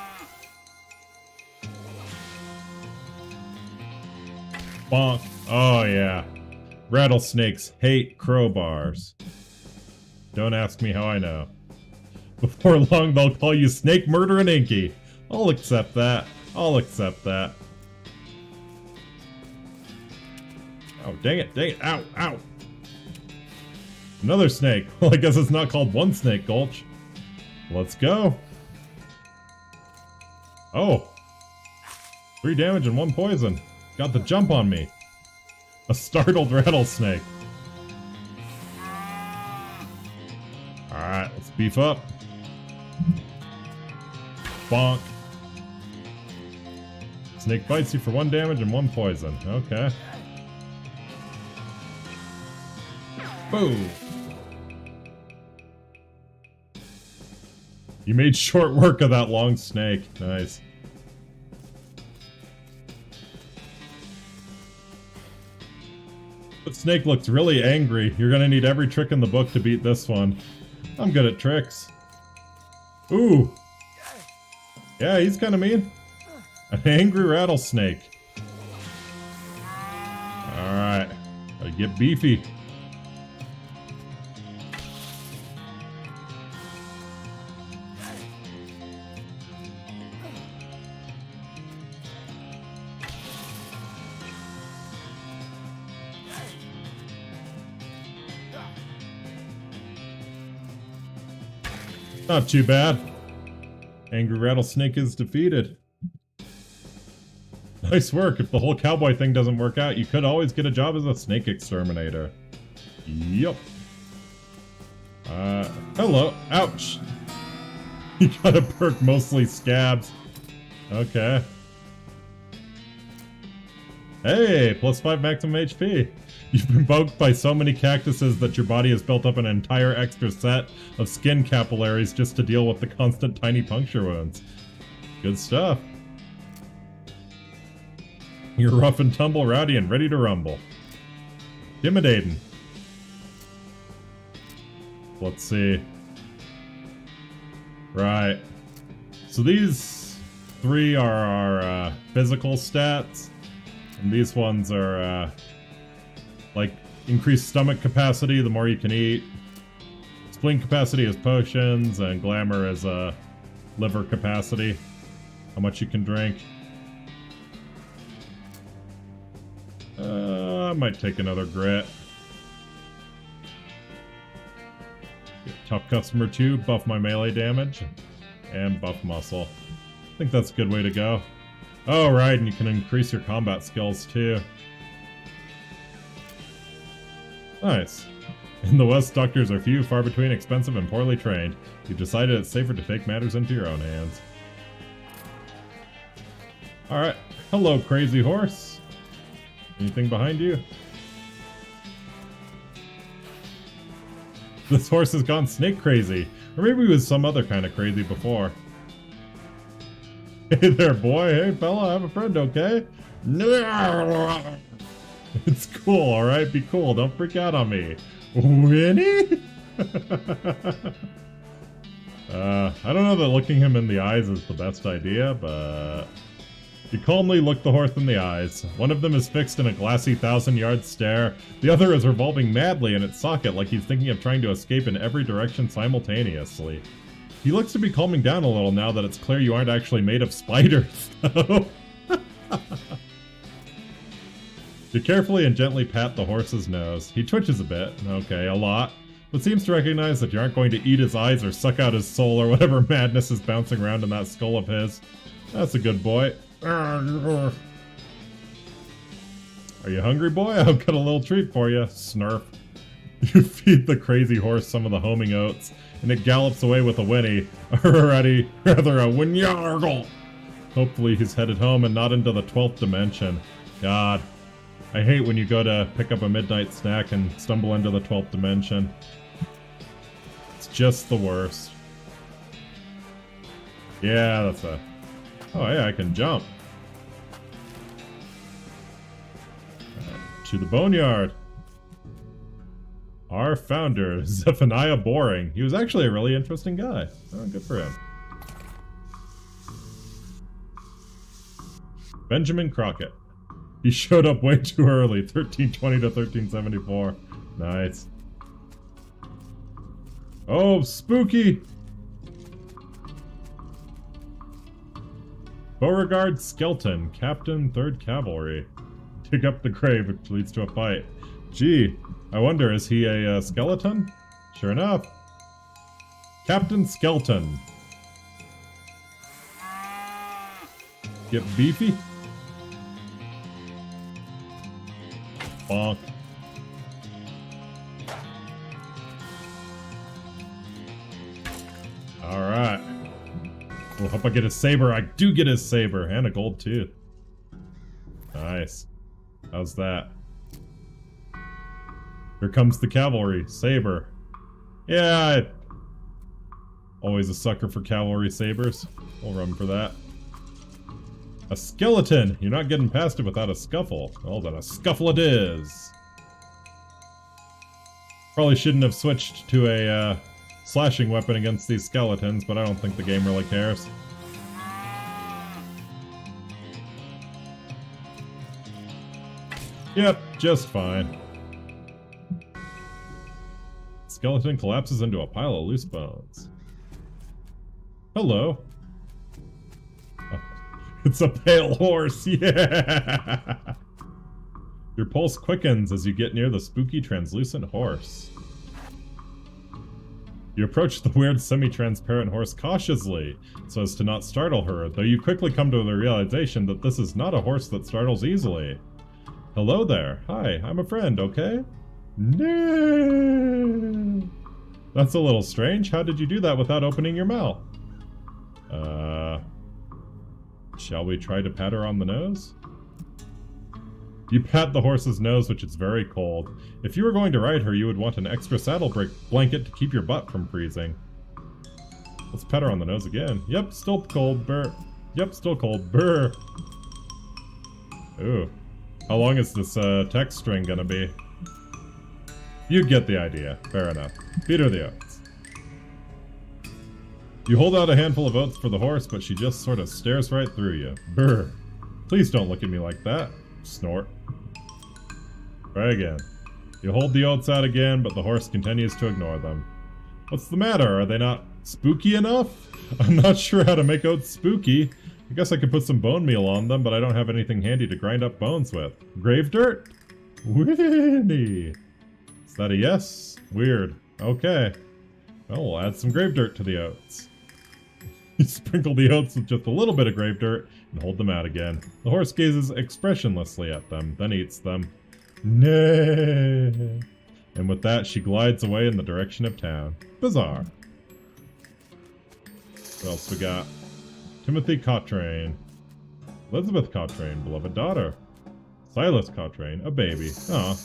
Bonk. Oh yeah. Rattlesnakes hate crowbars. Don't ask me how I know. Before long they'll call you Snake Murder and Inky. I'll accept that. I'll accept that. Oh, dang it, dang it. Ow, ow. Another snake. Well, I guess it's not called One Snake Gulch. Let's go. Oh. 3 damage and 1 poison. Got the jump on me. A startled rattlesnake. Alright, let's beef up. Bonk. Snake bites you for 1 damage and 1 poison. Okay. Boom. You made short work of that long snake. Nice. That snake looks really angry. You're gonna need every trick in the book to beat this one. I'm good at tricks. Ooh. Yeah, he's kind of mean. An angry rattlesnake. Alright. Gotta get beefy. Not too bad. Angry Rattlesnake is defeated. Nice work. If the whole cowboy thing doesn't work out, you could always get a job as a snake exterminator. Yup. Hello. Ouch. You got a perk, mostly scabs. Okay. Hey, +5 maximum HP. You've been poked by so many cactuses that your body has built up an entire extra set of skin capillaries just to deal with the constant tiny puncture wounds. Good stuff. You're rough and tumble, rowdy, and ready to rumble. Intimidating. Let's see. Right. So these three are our physical stats. And these ones are like increased stomach capacity the more you can eat. Spleen capacity is potions, and glamour is liver capacity. How much you can drink. I might take another grit. Tough customer 2, buff my melee damage, and buff muscle. I think that's a good way to go. Oh, right, and you can increase your combat skills too. Nice. In the West, doctors are few, far between, expensive, and poorly trained. You've decided it's safer to take matters into your own hands. Alright. Hello, crazy horse. Anything behind you? This horse has gone snake crazy. Or maybe he was some other kind of crazy before. Hey there, boy. Hey, fella, I have a friend, okay? It's cool, alright? Be cool. Don't freak out on me. Winnie? I don't know that looking him in the eyes is the best idea, but... You calmly look the horse in the eyes. One of them is fixed in a glassy 1,000-yard stare. The other is revolving madly in its socket like he's thinking of trying to escape in every direction simultaneously. He looks to be calming down a little now that it's clear you aren't actually made of spiders, though. You carefully and gently pat the horse's nose. He twitches a bit. Okay, a lot. But seems to recognize that you aren't going to eat his eyes or suck out his soul or whatever madness is bouncing around in that skull of his. That's a good boy. Are you hungry, boy? I've got a little treat for you. Snurf. You feed the crazy horse some of the homing oats, and it gallops away with a whinny. Alrighty, rather a whinnyargle. Hopefully he's headed home and not into the 12th dimension. God, I hate when you go to pick up a midnight snack and stumble into the 12th dimension. It's just the worst. Yeah, that's a... Oh yeah, I can jump. To the boneyard. Our founder, Zephaniah Boring. He was actually a really interesting guy. Oh, good for him. Benjamin Crockett. He showed up way too early, 1320 to 1374. Nice. Oh, spooky! Beauregard Skelton, Captain, 3rd Cavalry. Dig up the grave, which leads to a fight. Gee, I wonder, is he a skeleton? Sure enough. Captain Skelton. Get beefy? Bonk. Alright. Well, hope I get his saber. I do get his saber. And a gold tooth. Nice. How's that? Here comes the cavalry. Saber. Yeah, always a sucker for cavalry sabers. We'll run for that. A skeleton! You're not getting past it without a scuffle. Well, then a scuffle it is. Probably shouldn't have switched to a slashing weapon against these skeletons, but I don't think the game really cares. Yep, just fine. Skeleton collapses into a pile of loose bones. Hello. Oh, it's a pale horse, yeah! Your pulse quickens as you get near the spooky translucent horse. You approach the weird semi-transparent horse cautiously, so as to not startle her, though you quickly come to the realization that this is not a horse that startles easily. Hello there. Hi, I'm a friend, okay? No. That's a little strange. How did you do that without opening your mouth? Shall we try to pat her on the nose? You pat the horse's nose, which is very cold. If you were going to ride her, you would want an extra saddle blanket to keep your butt from freezing. Let's pat her on the nose again. Yep, still cold, burr. Yep, still cold, burr. Ooh. How long is this text string gonna be? You get the idea. Fair enough. Feed her the oats. You hold out a handful of oats for the horse, but she just sort of stares right through you. Brr. Please don't look at me like that. Snort. Try again. You hold the oats out again, but the horse continues to ignore them. What's the matter? Are they not spooky enough? I'm not sure how to make oats spooky. I guess I could put some bone meal on them, but I don't have anything handy to grind up bones with. Grave dirt? Winnie. Is that a yes? Weird. Okay. Well, we'll add some grave dirt to the oats. You sprinkle the oats with just a little bit of grave dirt and hold them out again. The horse gazes expressionlessly at them, then eats them. Nay. And with that, she glides away in the direction of town. Bizarre. What else we got? Timothy Cautrain. Elizabeth Cautrain, beloved daughter. Silas Cautrain, a baby. Aw.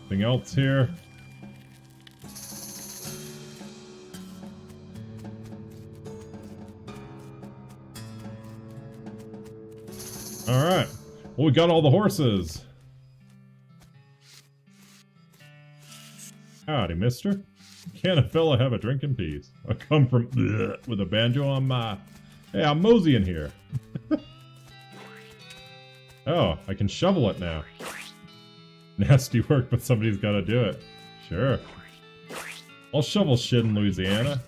Anything else here? Alright. Well, we got all the horses. Howdy, mister. Can a fella have a drink in peace? I come from with a banjo on my... Hey, I'm moseying here. Oh, I can shovel it now. Nasty work, but somebody's got to do it. Sure. I'll shovel shit in Louisiana.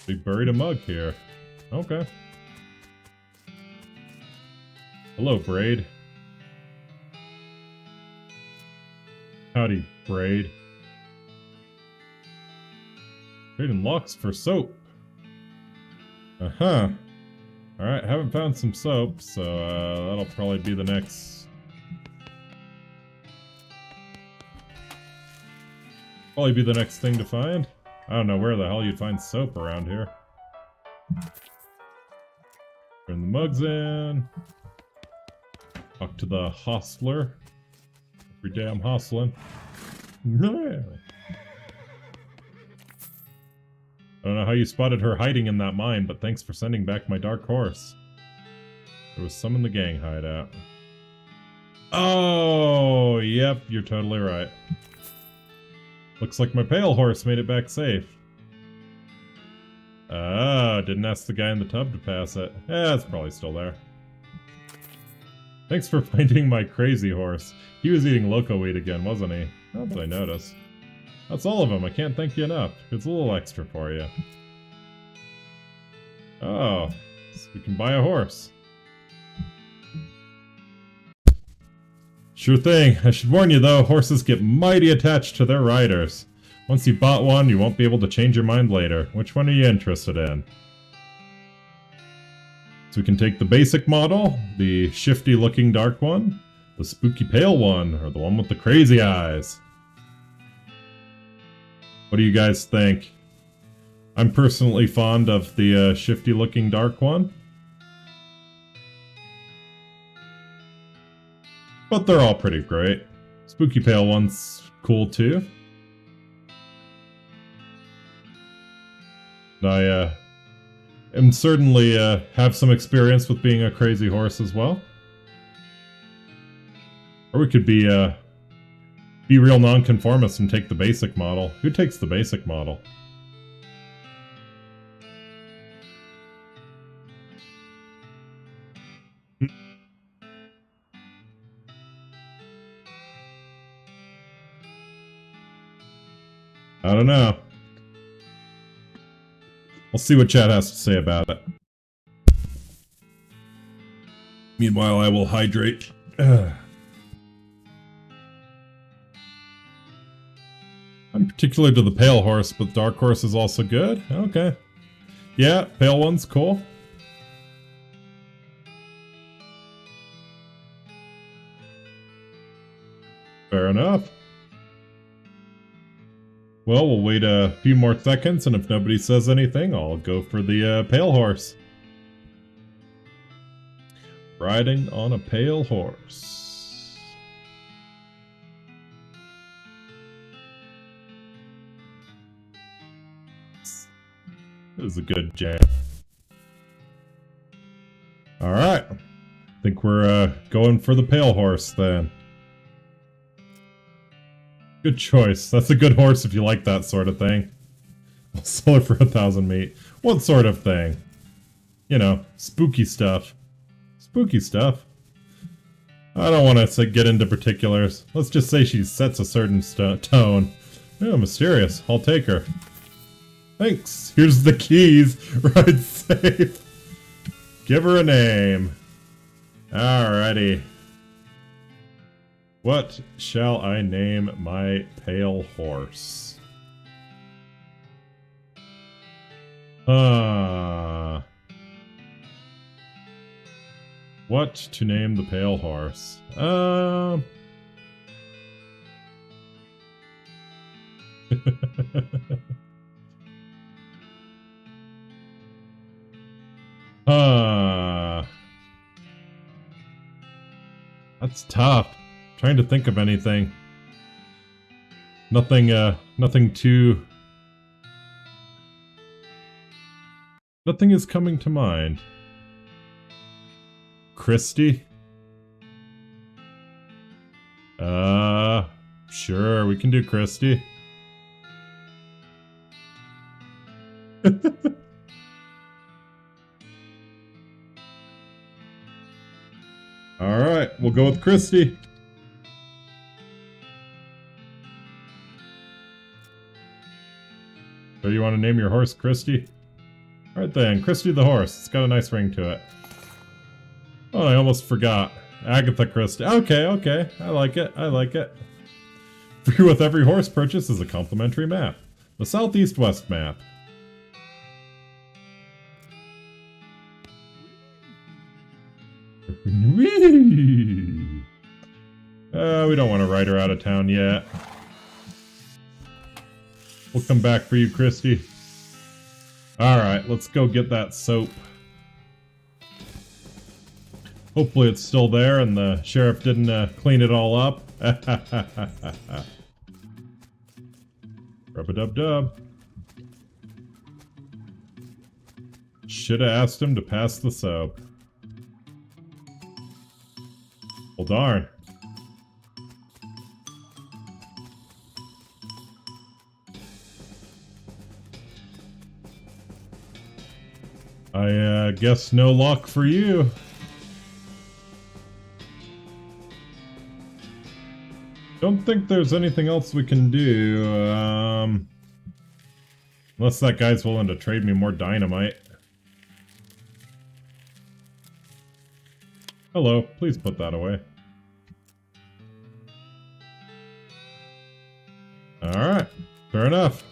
We buried a mug here. Okay. Hello, Braid. Howdy, Braid. Trading locks for soap. Uh-huh. Alright, haven't found some soap, so that'll probably be the next... Probably be the next thing to find. I don't know where the hell you'd find soap around here. Turn the mugs in. Talk to the hostler. Every day I'm hostling. I don't know how you spotted her hiding in that mine, but thanks for sending back my dark horse. There was some in the gang hideout. Oh, yep, you're totally right. Looks like my pale horse made it back safe. Ah, didn't ask the guy in the tub to pass it. It's probably still there. Thanks for finding my crazy horse. He was eating loco weed again, wasn't he? Not that I noticed. That's all of them. I can't thank you enough. It's a little extra for you. Oh, so we can buy a horse. Sure thing. I should warn you though, horses get mighty attached to their riders. Once you've bought one, you won't be able to change your mind later. Which one are you interested in? So we can take the basic model, the shifty looking dark one, the spooky pale one, or the one with the crazy eyes. What do you guys think? I'm personally fond of the shifty looking dark one. But they're all pretty great. Spooky pale one's cool too. I am certainly have some experience with being a crazy horse as well. Or we could be real nonconformists and take the basic model. Who takes the basic model? I don't know. We'll see what chat has to say about it. Meanwhile, I will hydrate. I'm particular to the pale horse, but dark horse is also good. Okay. Yeah, pale one's cool. Fair enough. Well, we'll wait a few more seconds, and if nobody says anything, I'll go for the pale horse. Riding on a pale horse. This is a good jam. Alright. I think we're going for the pale horse then. Good choice. That's a good horse if you like that sort of thing. I'll sell it for 1,000 meat. What sort of thing? You know, spooky stuff. Spooky stuff. I don't want to get into particulars. Let's just say she sets a certain tone. Oh, mysterious. I'll take her. Thanks. Here's the keys. Ride safe. Give her a name. Alrighty. What shall I name my pale horse? What to name the pale horse? That's tough. Trying to think of anything. Nothing is coming to mind. Christy? Sure, we can do Christy. Alright, we'll go with Christy. So you want to name your horse Christy? Alright then, Christy the horse. It's got a nice ring to it. Oh, I almost forgot. Agatha Christie. Okay, okay. I like it. I like it. Free with every horse purchase is a complimentary map. The Southeast-West map. Whee! We don't want to ride her out of town yet. We'll come back for you, Christy. Alright, let's go get that soap. Hopefully it's still there and the sheriff didn't clean it all up. Rub-a-dub-dub. Should've asked him to pass the soap. Well, darn. I guess no luck for you. Don't think there's anything else we can do, unless that guy's willing to trade me more dynamite. Hello, please put that away. Alright, fair enough.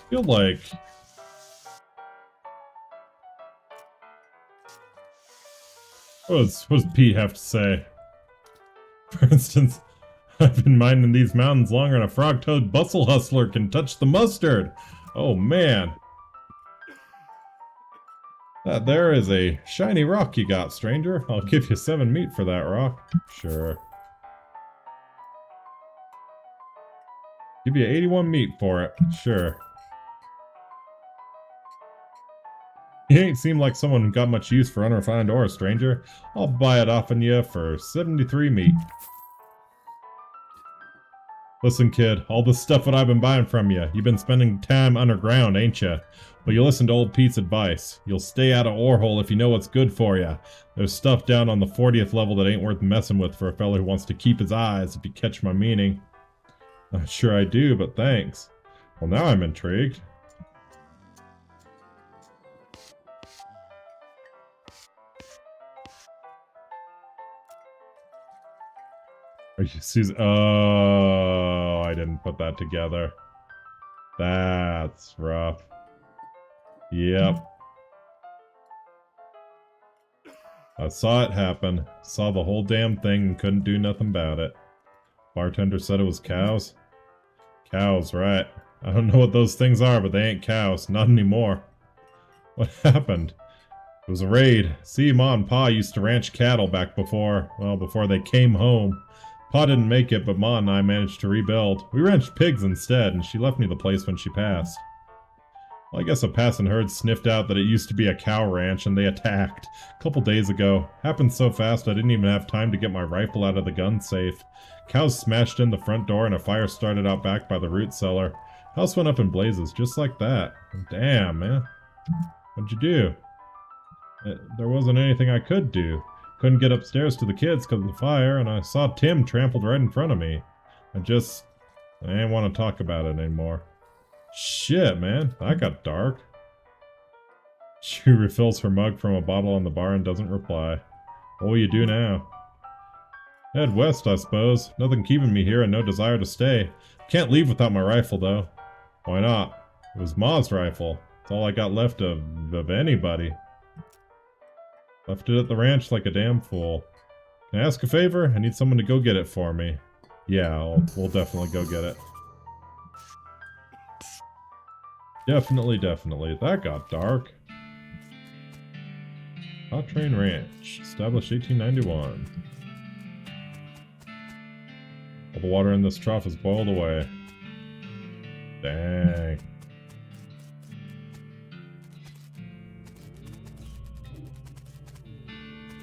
Feel like what does Pete have to say? For instance, I've been mining these mountains longer than a frog-toed bustle hustler can touch the mustard. Oh man. That there is a shiny rock you got, stranger. I'll give you 7 meat for that rock. Sure. Give you 81 meat for it. Sure. You ain't seem like someone who got much use for unrefined ore, stranger. I'll buy it off on you for 73 meat. Listen, kid, all this stuff that I've been buying from you, you've been spending time underground, ain't ya? But you listen to old Pete's advice. You'll stay out of Orehole if you know what's good for ya. There's stuff down on the 40th level that ain't worth messing with for a fella who wants to keep his eyes, if you catch my meaning. Not sure I do, but thanks. Well, now I'm intrigued. Oh, I didn't put that together. That's rough. Yep. I saw it happen. Saw the whole damn thing and couldn't do nothing about it. Bartender said it was cows? Cows, right. I don't know what those things are, but they ain't cows. Not anymore. What happened? It was a raid. See, Ma and Pa used to ranch cattle back before they came home. Pa didn't make it, but Ma and I managed to rebuild. We ranched pigs instead, and she left me the place when she passed. Well, I guess a passing herd sniffed out that it used to be a cow ranch, and they attacked. A couple days ago. Happened so fast I didn't even have time to get my rifle out of the gun safe. Cows smashed in the front door, and a fire started out back by the root cellar. House went up in blazes, just like that. Damn, man. What'd you do? There wasn't anything I could do. Couldn't get upstairs to the kids because of the fire, and I saw Tim trampled right in front of me. I ain't want to talk about it anymore. Shit, man. That got dark. She refills her mug from a bottle on the bar and doesn't reply. What will you do now? Head west, I suppose. Nothing keeping me here and no desire to stay. Can't leave without my rifle, though. Why not? It was Ma's rifle. It's all I got left of anybody. Left it at the ranch like a damn fool. Can I ask a favor? I need someone to go get it for me. Yeah, we'll definitely go get it. Definitely. That got dark. Hot Train Ranch, established 1891. All the water in this trough is boiled away. Dang.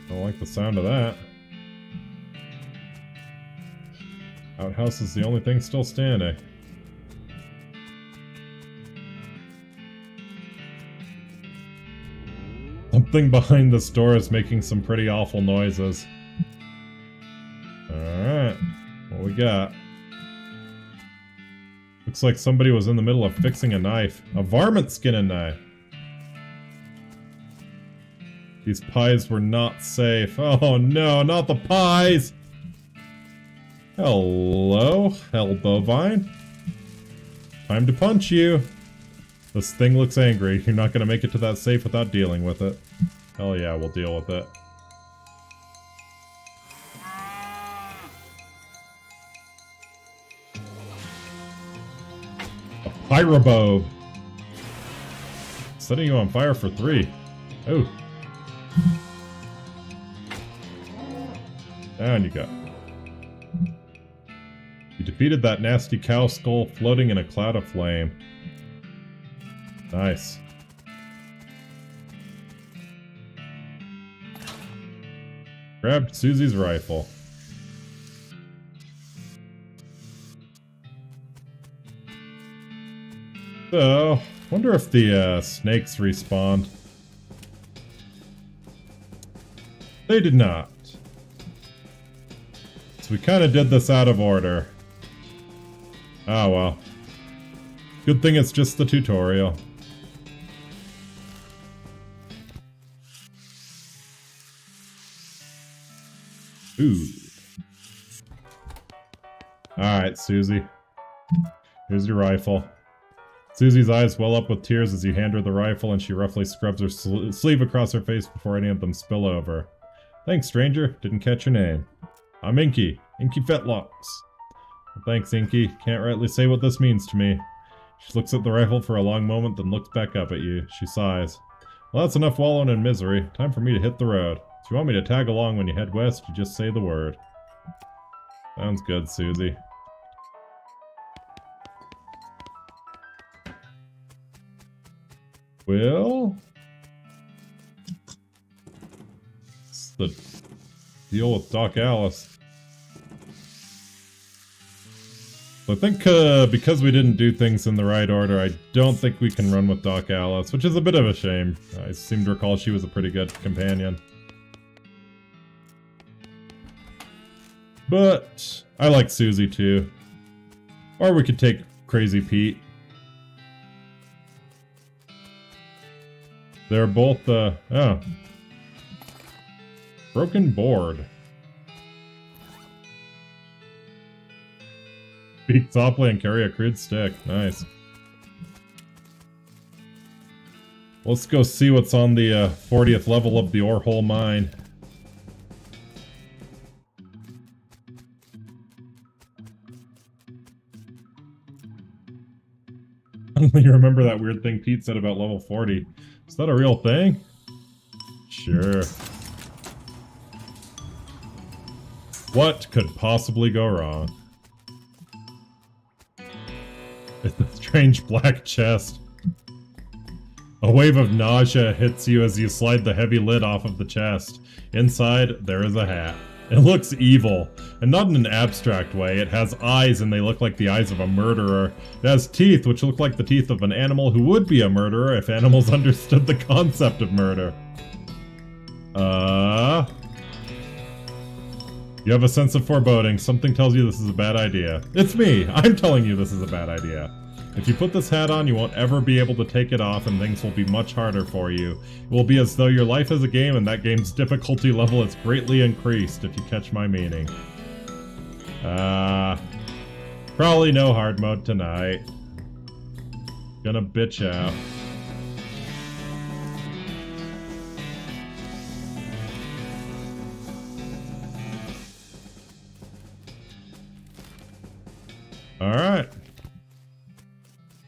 Don't like the sound of that. Outhouse is the only thing still standing. Something behind this door is making some pretty awful noises. Alright. What we got? Looks like somebody was in the middle of fixing a knife. A varmint skinning knife. These pies were not safe. Oh no, not the pies! Hello, Hell Bovine. Time to punch you. This thing looks angry. You're not gonna make it to that safe without dealing with it. Hell yeah, we'll deal with it. A pyrobob. Setting you on fire for 3. Oh. Down you go. You defeated that nasty cow skull floating in a cloud of flame. Nice. Grabbed Susie's rifle. So, wonder if the snakes respawned. They did not. So we kind of did this out of order. Oh well. Good thing it's just the tutorial. Ooh. Alright, Susie. Here's your rifle. Susie's eyes well up with tears as you hand her the rifle, and she roughly scrubs her sleeve across her face before any of them spill over. Thanks, stranger. Didn't catch your name. I'm Inky. Inky Fetlocks. Well, thanks, Inky. Can't rightly say what this means to me. She looks at the rifle for a long moment, then looks back up at you. She sighs. Well, that's enough wallowing in misery. Time for me to hit the road. If you want me to tag along when you head west, you just say the word. Sounds good, Susie. Well, it's the deal with Doc Alice. I think because we didn't do things in the right order, I don't think we can run with Doc Alice, which is a bit of a shame. I seem to recall she was a pretty good companion. But I like Susie too. Or we could take Crazy Pete. They're both, oh. Broken board. Speak softly and carry a crude stick. Nice. Let's go see what's on the 40th level of the Orehole Mine. You remember that weird thing Pete said about level 40. Is that a real thing? Sure. What could possibly go wrong? It's a strange black chest. A wave of nausea hits you as you slide the heavy lid off of the chest. Inside, there is a hat. It looks evil, and not in an abstract way. It has eyes, and they look like the eyes of a murderer. It has teeth, which look like the teeth of an animal who would be a murderer if animals understood the concept of murder. You have a sense of foreboding. Something tells you this is a bad idea. It's me! I'm telling you this is a bad idea. If you put this hat on, you won't ever be able to take it off, and things will be much harder for you. It will be as though your life is a game, and that game's difficulty level is greatly increased, if you catch my meaning. Probably no hard mode tonight. Gonna bitch out. Alright.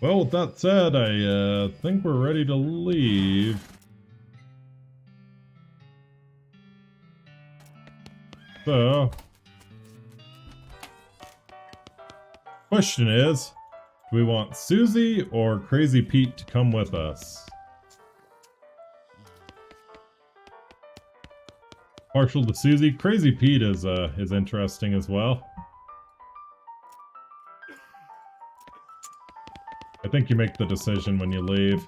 Well, with that said, I think we're ready to leave. So, question is, do we want Susie or Crazy Pete to come with us? Partial to Susie. Crazy Pete is interesting as well. I think you make the decision when you leave.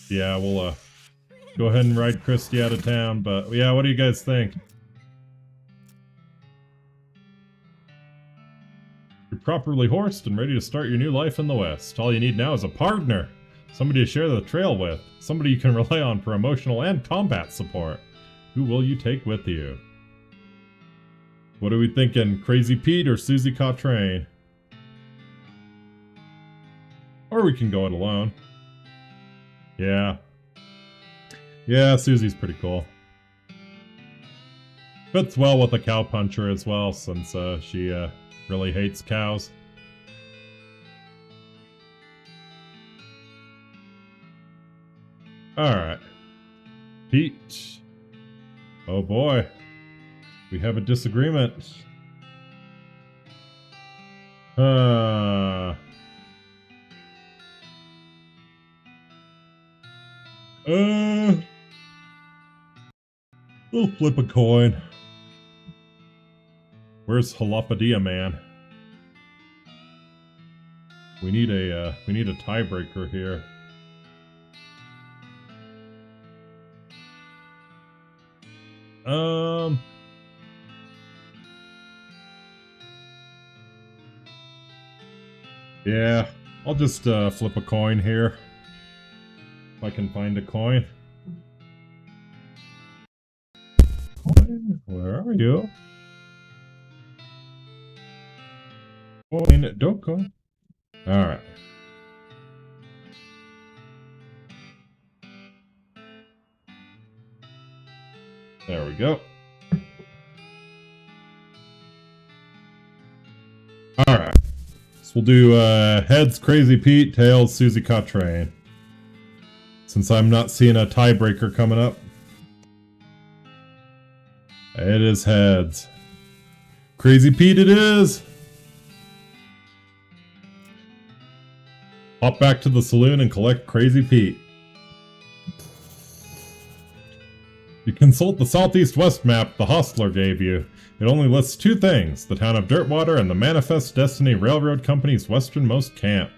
Yeah, we'll go ahead and ride Christy out of town, but yeah, what do you guys think? You're properly horsed and ready to start your new life in the West. All you need now is a partner. Somebody to share the trail with. Somebody you can rely on for emotional and combat support. Who will you take with you? What are we thinking? Crazy Pete or Susie Cautrain? Or we can go it alone. Yeah. Yeah, Susie's pretty cool. Fits well with a cowpuncher as well, since she really hates cows. Alright. Pete. Oh boy. We have a disagreement. We'll flip a coin. Where's Jalapedia Man? We need a tiebreaker here. Yeah, I'll just flip a coin here. If I can find a coin. Coin, where are you? Coin, Doko. Alright. There we go. Alright. So we'll do heads, Crazy Pete, tails, Susie Cautrain. Since I'm not seeing a tiebreaker coming up. It is heads. Crazy Pete it is! Hop back to the saloon and collect Crazy Pete. You consult the Southeast West map the Hostler gave you. It only lists 2 things, the town of Dirtwater and the Manifest Destiny Railroad Company's westernmost camp.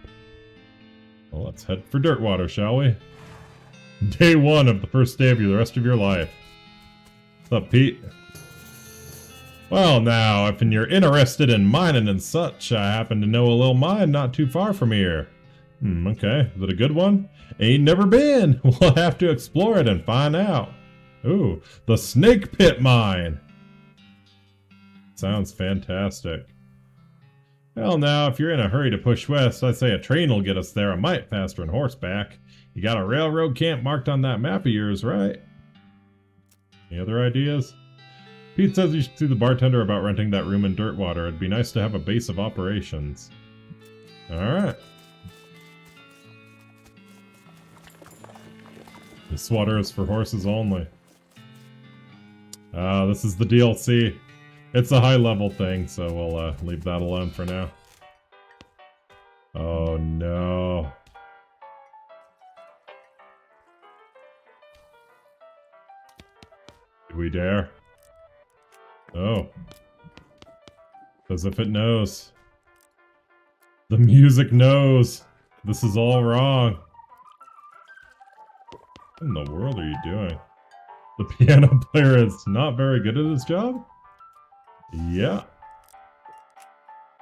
Well, let's head for Dirtwater, shall we? Day 1 of the first day of the rest of your life. What's up, Pete? Well now, if you're interested in mining and such, I happen to know a little mine not too far from here. Okay. Is it a good one? Ain't never been. We'll have to explore it and find out. Ooh, the Snake Pit Mine. Sounds fantastic. Well now, if you're in a hurry to push west, I'd say a train will get us there a mite faster than horseback. You got a railroad camp marked on that map of yours, right? Any other ideas? Pete says you should see the bartender about renting that room in Dirtwater. It'd be nice to have a base of operations. Alright. This water is for horses only. This is the DLC. It's a high-level thing, so we'll leave that alone for now. Oh no. Do we dare? Oh. As if it knows. The music knows. This is all wrong. What in the world are you doing? The piano player is not very good at his job? Yeah.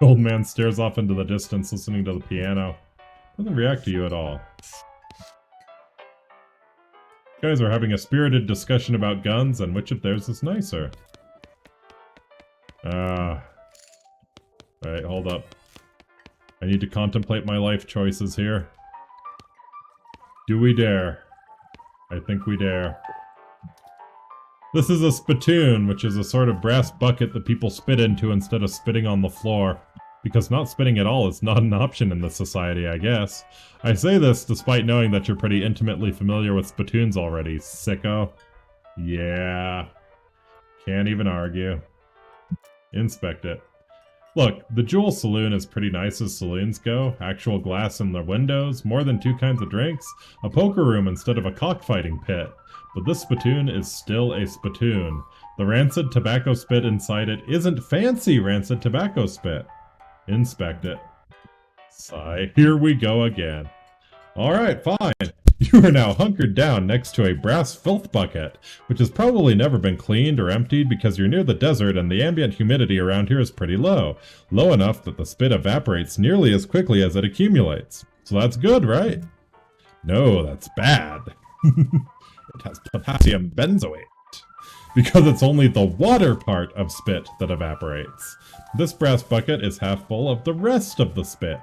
Old man stares off into the distance listening to the piano. Doesn't react to you at all. You guys are having a spirited discussion about guns and which of theirs is nicer. Alright, hold up. I need to contemplate my life choices here. Do we dare? I think we dare. This is a spittoon, which is a sort of brass bucket that people spit into instead of spitting on the floor. Because not spitting at all is not an option in this society, I guess. I say this despite knowing that you're pretty intimately familiar with spittoons already, sicko. Yeah. Can't even argue. Inspect it. Look, the Jewel Saloon is pretty nice as saloons go. Actual glass in the windows, more than 2 kinds of drinks, a poker room instead of a cockfighting pit. But this spittoon is still a spittoon. The rancid tobacco spit inside it isn't fancy rancid tobacco spit. Inspect it. Sigh. Here we go again. Alright, fine. You are now hunkered down next to a brass filth bucket, which has probably never been cleaned or emptied because you're near the desert and the ambient humidity around here is pretty low. Low enough that the spit evaporates nearly as quickly as it accumulates. So that's good, right? No, that's bad. It has potassium benzoate. Because it's only the water part of spit that evaporates. This brass bucket is half full of the rest of the spit.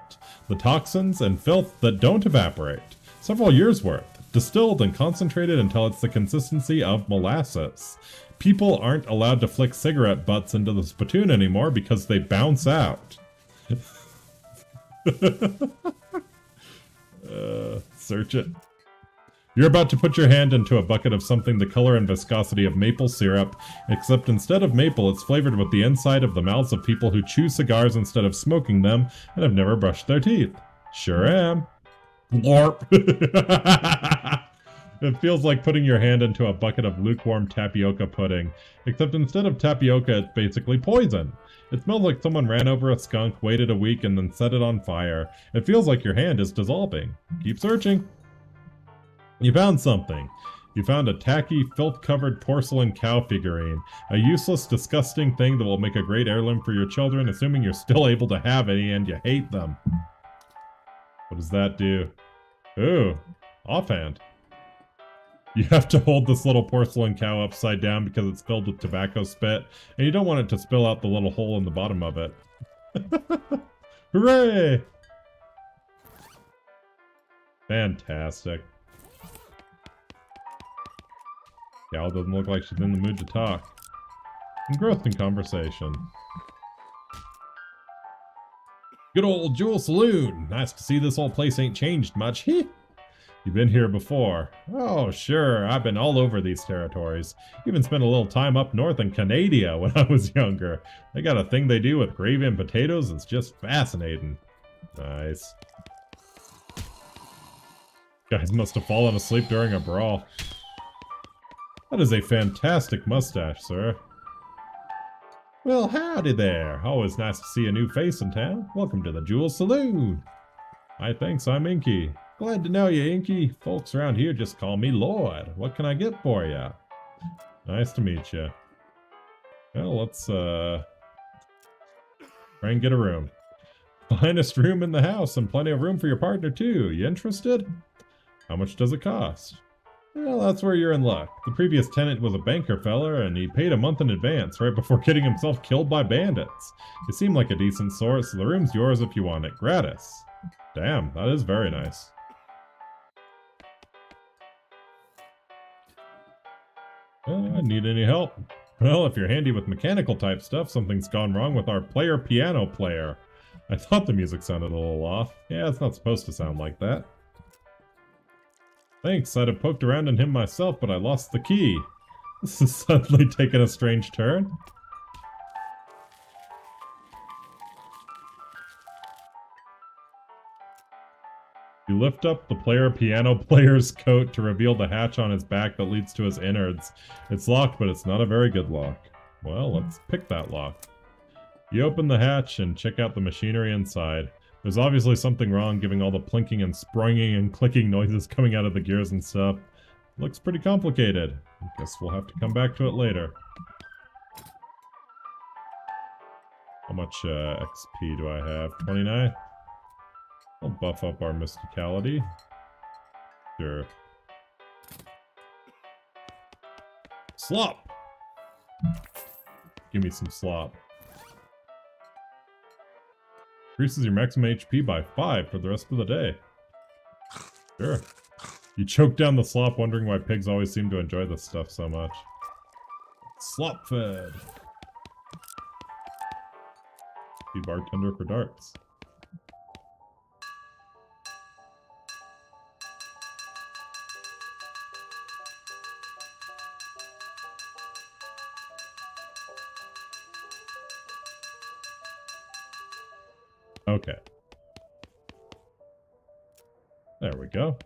The toxins and filth that don't evaporate. Several years' worth, distilled and concentrated until it's the consistency of molasses. People aren't allowed to flick cigarette butts into the spittoon anymore because they bounce out. Search it. You're about to put your hand into a bucket of something the color and viscosity of maple syrup, except instead of maple, it's flavored with the inside of the mouths of people who chew cigars instead of smoking them and have never brushed their teeth. Sure am. Glorp. It feels like putting your hand into a bucket of lukewarm tapioca pudding, except instead of tapioca, it's basically poison. It smells like someone ran over a skunk, waited a week, and then set it on fire. It feels like your hand is dissolving. Keep searching. You found something. You found a tacky, filth-covered porcelain cow figurine. A useless, disgusting thing that will make a great heirloom for your children, assuming you're still able to have any and you hate them. What does that do? Ooh, offhand. You have to hold this little porcelain cow upside down because it's filled with tobacco spit, and you don't want it to spill out the little hole in the bottom of it. Hooray! Fantastic. Gal doesn't look like she's in the mood to talk. Engrossing conversation. Good old Jewel Saloon. Nice to see this old place ain't changed much. Heh. You've been here before. Oh, sure. I've been all over these territories. Even spent a little time up north in Canada when I was younger. They got a thing they do with gravy and potatoes. It's just fascinating. Nice. Guys must have fallen asleep during a brawl. That is a fantastic mustache, sir. Well, howdy there. Always nice to see a new face in town. Welcome to the Jewel Saloon. Hi, thanks, I'm Inky. Glad to know you, Inky. Folks around here just call me Lord. What can I get for you? Nice to meet you. Well, let's, try and get a room. Finest room in the house, and plenty of room for your partner, too. You interested? How much does it cost? Well, that's where you're in luck. The previous tenant was a banker feller, and he paid a month in advance, right before getting himself killed by bandits. You seem like a decent sort, so the room's yours if you want it, gratis. Damn, that is very nice. Need any help? Well, if you're handy with mechanical type stuff, something's gone wrong with our piano player. I thought the music sounded a little off. Yeah, it's not supposed to sound like that. Thanks, I'd have poked around in him myself, but I lost the key. This is suddenly taking a strange turn. You lift up the piano player's coat to reveal the hatch on his back that leads to his innards. It's locked, but it's not a very good lock. Well, let's pick that lock. You open the hatch and check out the machinery inside. There's obviously something wrong, giving all the plinking and springing and clicking noises coming out of the gears and stuff. Looks pretty complicated. Guess we'll have to come back to it later. How much XP do I have? 29? I'll buff up our mysticality. Sure. Slop! Give me some slop. Increases your maximum HP by 5 for the rest of the day. Sure. You choke down the slop, wondering why pigs always seem to enjoy this stuff so much. Slop fed. Be bartender for darts. Okay. There we go.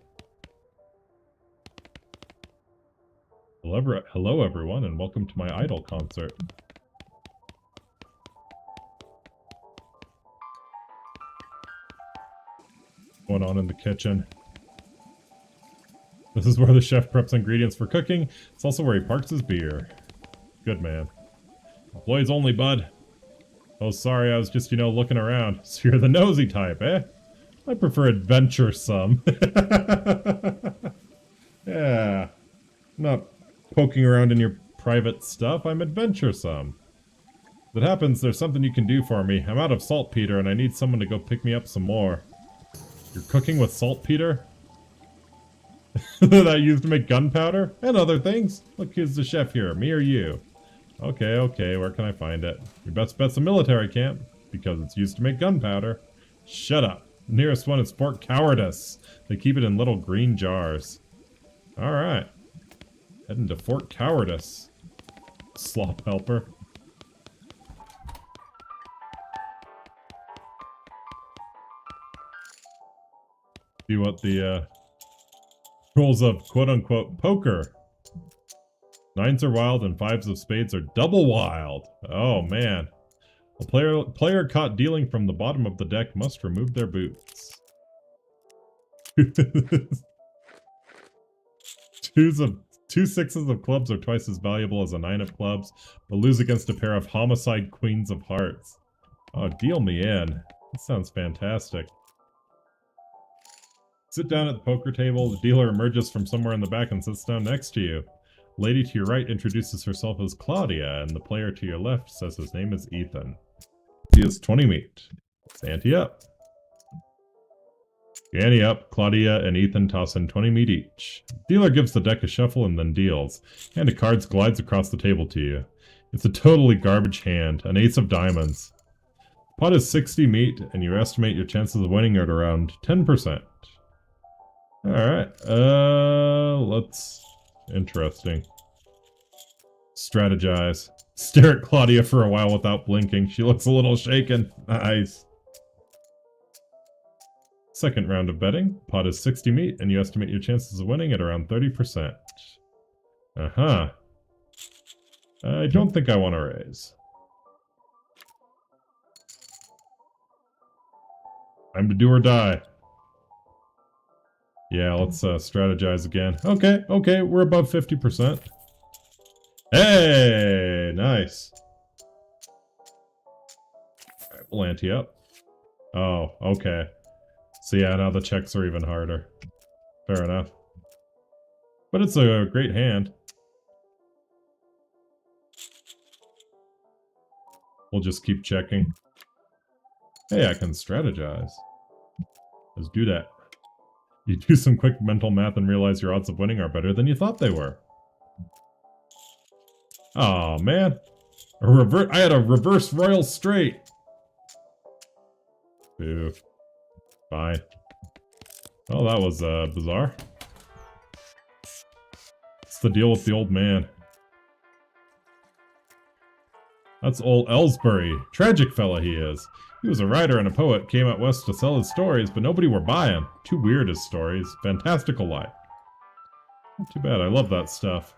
Hello everyone, and welcome to my idol concert. What's going on in the kitchen? This is where the chef preps ingredients for cooking. It's also where he parks his beer. Good man. Employees only, bud. Oh, sorry, I was just, looking around. So you're the nosy type, eh? I prefer adventuresome. Yeah. I'm not poking around in your private stuff. I'm adventuresome. If it happens, there's something you can do for me. I'm out of saltpeter, and I need someone to go pick me up some more. You're cooking with saltpeter? That I used to make gunpowder? And other things? Look, who's the chef here, me or you? Okay, where can I find it? Your best bet's a military camp, because it's used to make gunpowder. Shut up. The nearest one is Fort Cowardice. They keep it in little green jars. Alright. Heading to Fort Cowardice. Slop helper. See what the, rules of quote-unquote poker. 9s are wild and 5s of spades are double wild. Oh man. A player caught dealing from the bottom of the deck must remove their boots. 2 6s of clubs are twice as valuable as a 9 of clubs, but lose against a pair of homicide queens of hearts. Oh, deal me in. That sounds fantastic. Sit down at the poker table. The dealer emerges from somewhere in the back and sits down next to you. The lady to your right introduces herself as Claudia, and the player to your left says his name is Ethan. He has 20 meat. Let's ante up. Ante up, Claudia and Ethan toss in 20 meat each. Dealer gives the deck a shuffle and then deals. Hand of cards glides across the table to you. It's a totally garbage hand, an ace of diamonds. Pot is 60 meat, and you estimate your chances of winning are at around 10%. Alright, let's... Interesting. Strategize. Stare at Claudia for a while without blinking. She looks a little shaken. Nice. Second round of betting. Pot is 60 meat, and you estimate your chances of winning at around 30%. Uh-huh. I don't think I want to raise. Time to do or die. Yeah, let's strategize again. Okay, we're above 50%. Hey, nice. Alright, we'll ante up. Oh, okay. So yeah, now the checks are even harder. Fair enough. But it's a great hand. We'll just keep checking. Hey, I can strategize. Let's do that. You do some quick mental math and realize your odds of winning are better than you thought they were. Oh man. I had a reverse royal straight. Boo. Fine. Oh, that was bizarre. What's the deal with the old man? That's old Ellsbury. Tragic fella he is. He was a writer and a poet, came out west to sell his stories, but nobody were buying. Too weird his stories. Fantastical life. Too bad, I love that stuff.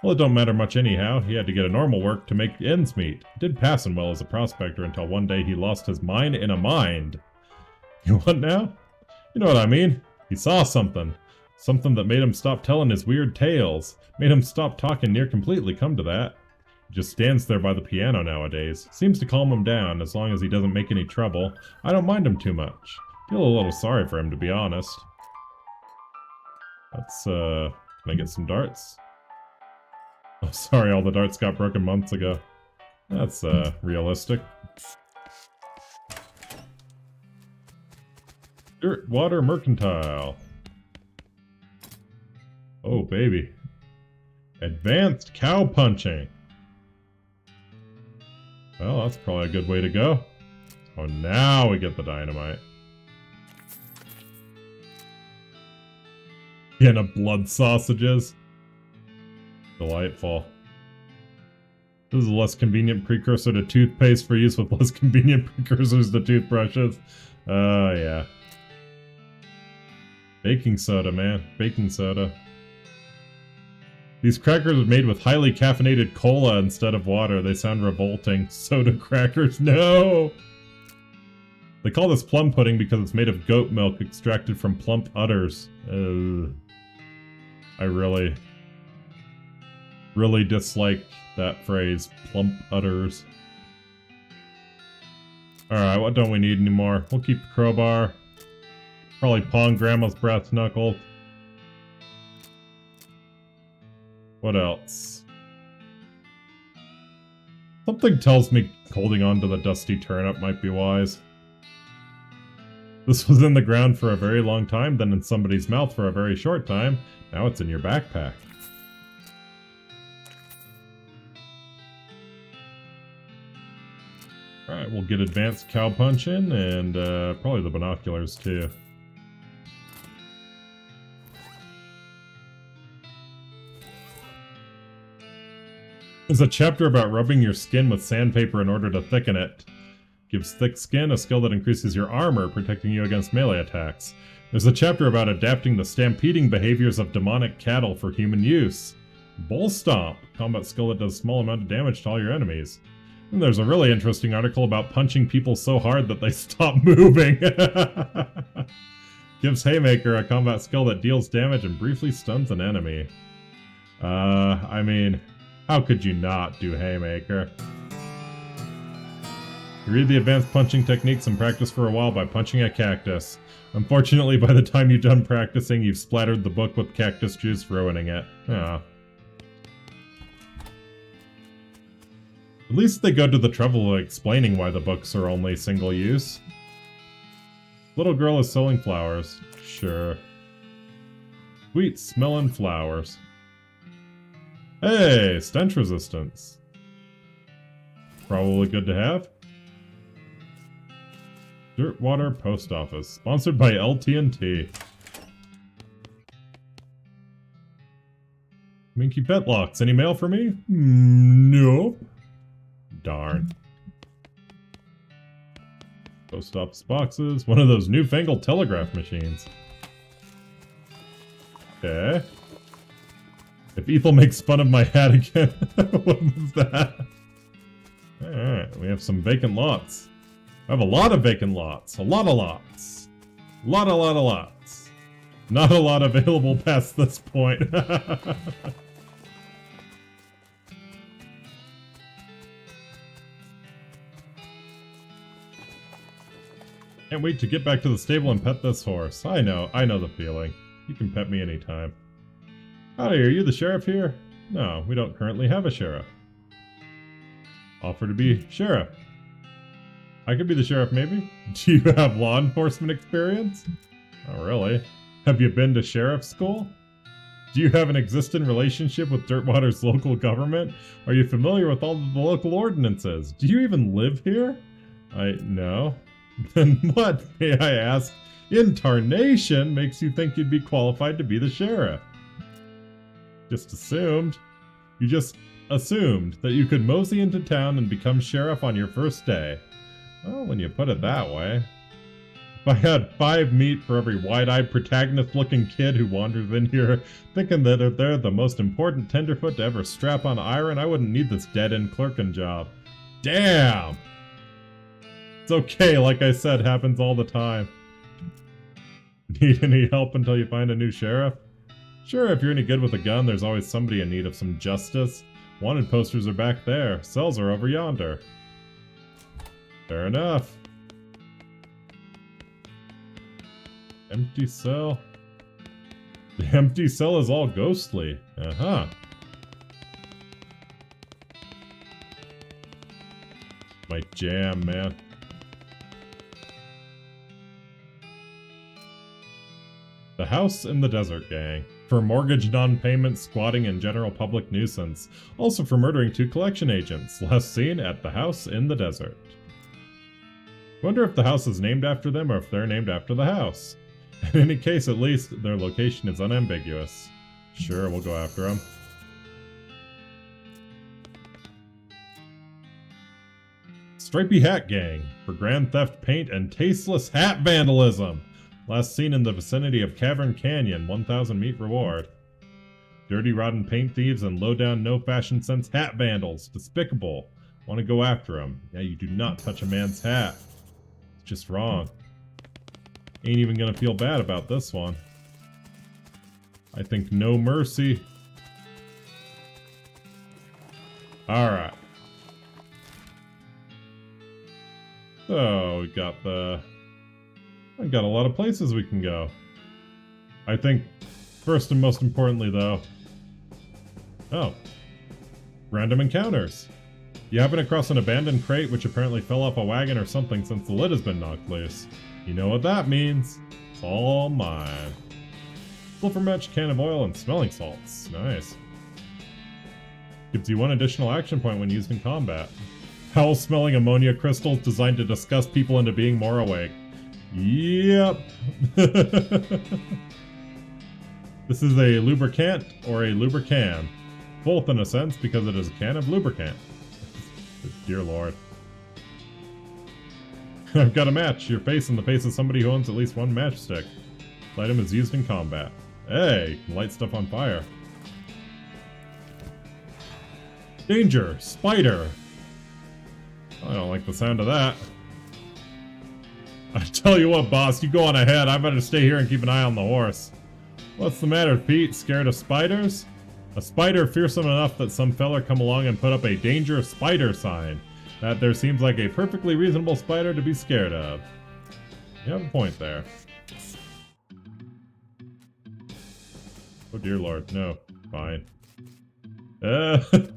Well, it don't matter much anyhow. He had to get a normal work to make ends meet. Did passing well as a prospector until one day he lost his mind in a mind. You what now? You know what I mean. He saw something. Something that made him stop telling his weird tales. Made him stop talking near completely, come to that. He just stands there by the piano nowadays. Seems to calm him down, as long as he doesn't make any trouble. I don't mind him too much. Feel a little sorry for him, to be honest. Let's, can I get some darts? Oh, sorry, all the darts got broken months ago. That's, realistic. Dirt, water, mercantile. Oh, baby. Advanced cow punching. Well, that's probably a good way to go. Oh, now we get the dynamite. Getting blood sausages. Delightful. This is a less convenient precursor to toothpaste for use with less convenient precursors to toothbrushes. Yeah. Baking soda, man. Baking soda. These crackers are made with highly caffeinated cola instead of water. They sound revolting. Soda crackers, no! They call this plum pudding because it's made of goat milk extracted from plump udders. I really dislike that phrase, plump udders. Alright, what don't we need anymore? We'll keep the crowbar. Probably pawn Grandma's brass knuckles. What else? Something tells me holding on to the dusty turnip might be wise. This was in the ground for a very long time, then in somebody's mouth for a very short time. Now it's in your backpack. Alright, we'll get advanced cow punching and probably the binoculars too. There's a chapter about rubbing your skin with sandpaper in order to thicken it. Gives thick skin, a skill that increases your armor, protecting you against melee attacks. There's a chapter about adapting the stampeding behaviors of demonic cattle for human use. Bull Stomp, combat skill that does a small amount of damage to all your enemies. And there's a really interesting article about punching people so hard that they stop moving. Gives Haymaker, a combat skill that deals damage and briefly stuns an enemy. I mean, how could you not do Haymaker? You read the advanced punching techniques and practice for a while by punching a cactus. Unfortunately, by the time you're done practicing, you've splattered the book with cactus juice, ruining it. Ah. At least they go to the trouble of explaining why the books are only single use. Little girl is selling flowers. Sure. Sweet smelling flowers. Hey, stench resistance. Probably good to have. Dirtwater Post Office, sponsored by LTNT. Minky Petlocks, any mail for me? Nope. Darn. Post office boxes, one of those newfangled telegraph machines. Okay. If Ethel makes fun of my hat again, what was that? Alright, we have some vacant lots. I have a lot of vacant lots. A lot of lots. A lot of lots. Not a lot available past this point. Can't wait to get back to the stable and pet this horse. I know the feeling. You can pet me anytime. Howdy, are you the sheriff here? No, we don't currently have a sheriff. Offer to be sheriff. I could be the sheriff, maybe? Do you have law enforcement experience? Not really. Have you been to sheriff school? Do you have an existing relationship with Dirtwater's local government? Are you familiar with all of the local ordinances? Do you even live here? No. Then what, may I ask, in tarnation makes you think you'd be qualified to be the sheriff? Just assumed. You just assumed that you could mosey into town and become sheriff on your first day. Well, when you put it that way. If I had 5 meat for every wide-eyed protagonist-looking kid who wanders in here thinking that they're the most important tenderfoot to ever strap on iron, I wouldn't need this dead-end clerking job. Damn! It's okay, like I said, happens all the time. Need any help until you find a new sheriff? Sure, if you're any good with a gun, there's always somebody in need of some justice. Wanted posters are back there. Cells are over yonder. Fair enough. Empty cell. The empty cell is all ghostly. Uh-huh. My jam, man. The House in the Desert Gang. For mortgage non-payment, squatting, and general public nuisance. Also for murdering 2 collection agents. Last seen at the House in the Desert. Wonder if the house is named after them or if they're named after the house. In any case, at least, their location is unambiguous. Sure, we'll go after them. Stripy Hat Gang. For grand theft, paint, and tasteless hat vandalism. Last seen in the vicinity of Cavern Canyon, 1,000 meat reward. Dirty, rotten paint thieves and low-down, no-fashion sense hat vandals. Despicable. Want to go after them. Yeah, you do not touch a man's hat. It's just wrong. Ain't even gonna feel bad about this one. I think no mercy. Alright. So, we got the... I've got a lot of places we can go. I think, first and most importantly though... Oh. Random encounters. You happen across an abandoned crate which apparently fell off a wagon or something since the lid has been knocked loose. You know what that means. It's all mine. Sulfur match, can of oil, and smelling salts. Nice. Gives you 1 additional action point when used in combat. Foul-smelling ammonia crystals designed to disgust people into being more awake. Yep. This is a lubricant or a lubricant. Both in a sense because it is a can of lubricant. Dear Lord. I've got a match. Your face in the face of somebody who owns at least 1 matchstick. This item is used in combat. Hey, you can light stuff on fire. Danger! Spider! I don't like the sound of that. I tell you what, boss, you go on ahead. I better stay here and keep an eye on the horse. What's the matter, Pete? Scared of spiders? A spider fearsome enough that some feller come along and put up a danger spider sign. That there seems like a perfectly reasonable spider to be scared of. You have a point there. Oh dear Lord, no. Fine. The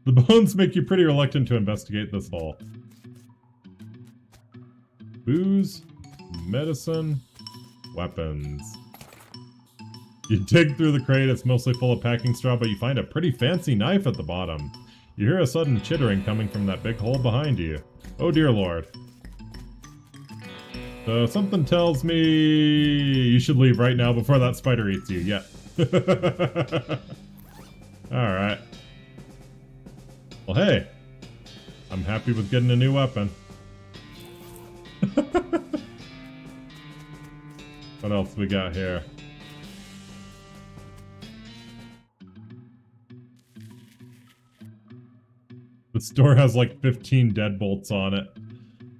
bones make you pretty reluctant to investigate this hole. Booze, medicine, weapons. You dig through the crate, it's mostly full of packing straw, but you find a pretty fancy knife at the bottom. You hear a sudden chittering coming from that big hole behind you. Oh dear Lord. So something tells me you should leave right now before that spider eats you. Yeah. Alright. Well hey, I'm happy with getting a new weapon. What else we got here? The store has like 15 deadbolts on it.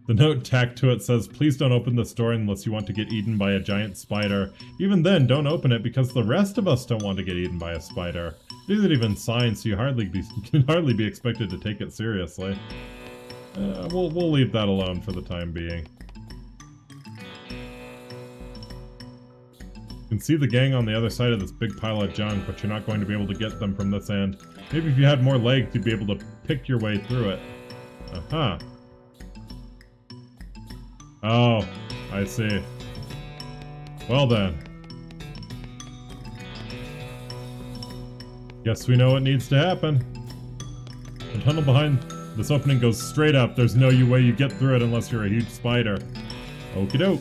The note tacked to it says, please don't open this door unless you want to get eaten by a giant spider. Even then, don't open it because the rest of us don't want to get eaten by a spider. It isn't even signed, so you can hardly be expected to take it seriously. We'll leave that alone for the time being. You can see the gang on the other side of this big pile of junk, but you're not going to be able to get them from this end. Maybe if you had more legs, you'd be able to pick your way through it. Uh-huh. Oh, I see. Well then. Guess we know what needs to happen. The tunnel behind this opening goes straight up. There's no way you get through it unless you're a huge spider. Okie doke.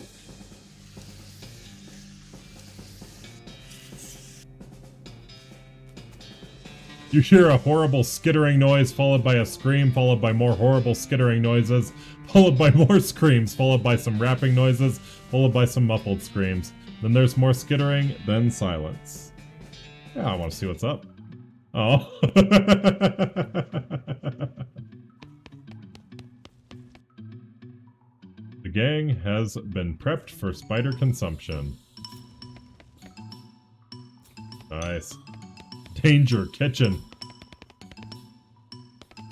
You hear a horrible skittering noise, followed by a scream, followed by more horrible skittering noises, followed by more screams, followed by some rapping noises, followed by some muffled screams. Then there's more skittering, then silence. Yeah, I want to see what's up. Oh. The gang has been prepped for spider consumption. Nice. Danger kitchen.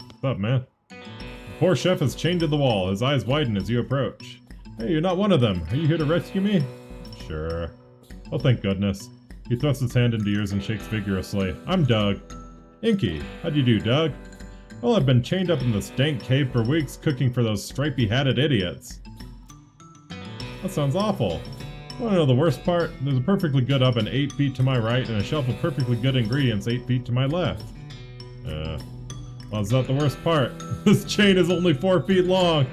What's up, man? The poor chef is chained to the wall. His eyes widen as you approach. Hey, you're not one of them. Are you here to rescue me? Sure. Oh, thank goodness. He thrusts his hand into yours and shakes vigorously. I'm Doug. Inky, how do you do, Doug? Well, I've been chained up in this dank cave for weeks cooking for those stripy-hatted idiots. That sounds awful. Want to know the worst part? There's a perfectly good oven 8 feet to my right and a shelf of perfectly good ingredients 8 feet to my left. Well, it's not the worst part. This chain is only 4 feet long.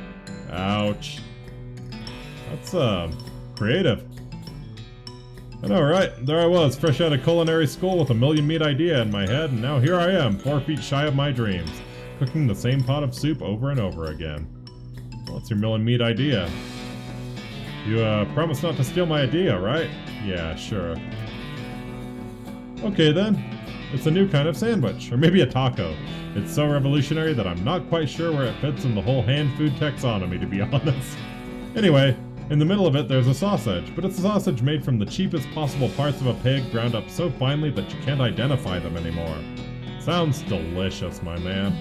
Ouch. That's, creative. I know, right? There I was, fresh out of culinary school with a million meat idea in my head, and now here I am, 4 feet shy of my dreams, cooking the same pot of soup over and over again. What's your million meat idea? You, promise not to steal my idea, right? Yeah, sure. Okay then. It's a new kind of sandwich, or maybe a taco. It's so revolutionary that I'm not quite sure where it fits in the whole hand food taxonomy, to be honest. Anyway, in the middle of it there's a sausage, but it's a sausage made from the cheapest possible parts of a pig ground up so finely that you can't identify them anymore. Sounds delicious, my man.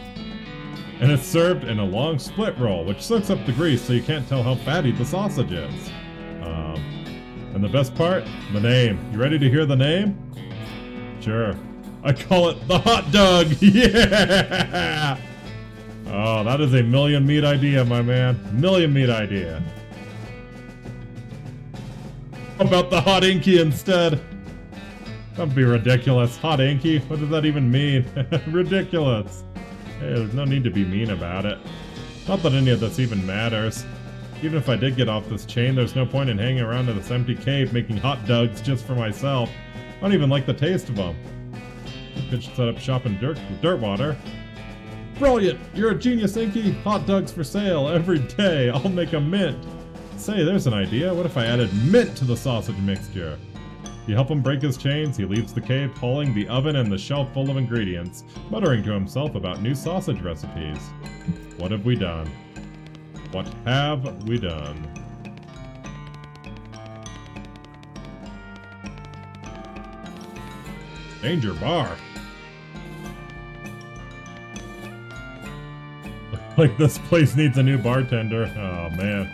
And it's served in a long split roll, which soaks up the grease so you can't tell how fatty the sausage is. And the best part? The name. You ready to hear the name? Sure. I call it the hot dog! Yeah! Oh, that is a million meat idea, my man. Million meat idea. How about the hot inky instead? Don't be ridiculous. Hot inky? What does that even mean? Ridiculous. Hey, there's no need to be mean about it. Not that any of this even matters. Even if I did get off this chain, there's no point in hanging around in this empty cave making hot dogs just for myself. I don't even like the taste of them. You could set up shop in Dirtwater. Brilliant! You're a genius, Inky! Hot dogs for sale every day. I'll make a mint. Say, there's an idea. What if I added mint to the sausage mixture? You help him break his chains, he leaves the cave, hauling the oven and the shelf full of ingredients, muttering to himself about new sausage recipes. What have we done? What have we done? Danger bar. Like this place needs a new bartender. Oh man.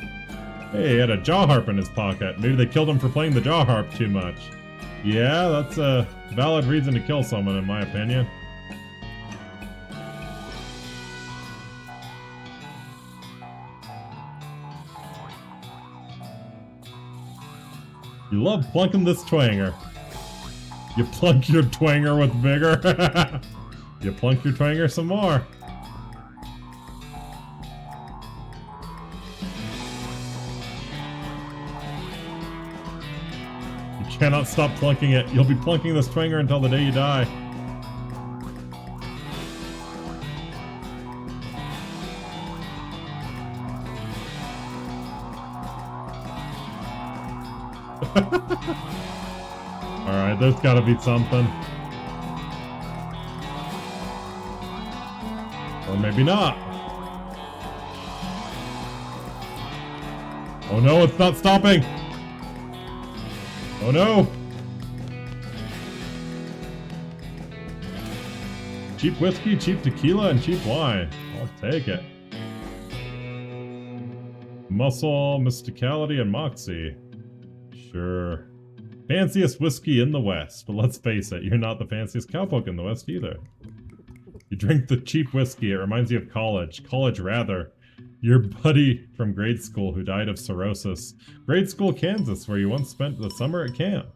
Hey, he had a jaw harp in his pocket. Maybe they killed him for playing the jaw harp too much. Yeah, that's a valid reason to kill someone in my opinion. You love plunking this twanger. You plunk your twanger with vigor. You plunk your twanger some more. You cannot stop plunking it. You'll be plunking this twanger until the day you die. Alright, there's gotta be something. Or maybe not. Oh no, it's not stopping! Oh no! Cheap whiskey, cheap tequila, and cheap wine. I'll take it. Muscle, mysticality, and moxie. Sure. Fanciest whiskey in the West. But let's face it, you're not the fanciest cowpoke in the West either. You drink the cheap whiskey, it reminds you of college. College, rather. Your buddy from grade school who died of cirrhosis. Grade school, Kansas, where you once spent the summer at camp.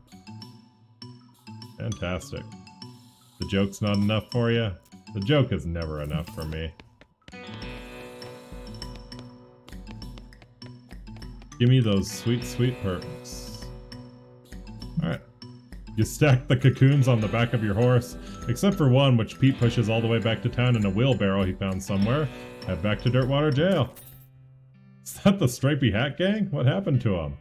Fantastic. The joke's not enough for you? The joke is never enough for me. Give me those sweet, sweet perks. Alright. You stack the cocoons on the back of your horse, except for one which Pete pushes all the way back to town in a wheelbarrow he found somewhere. Head back to Dirtwater Jail. Is that the Stripy Hat Gang? What happened to them?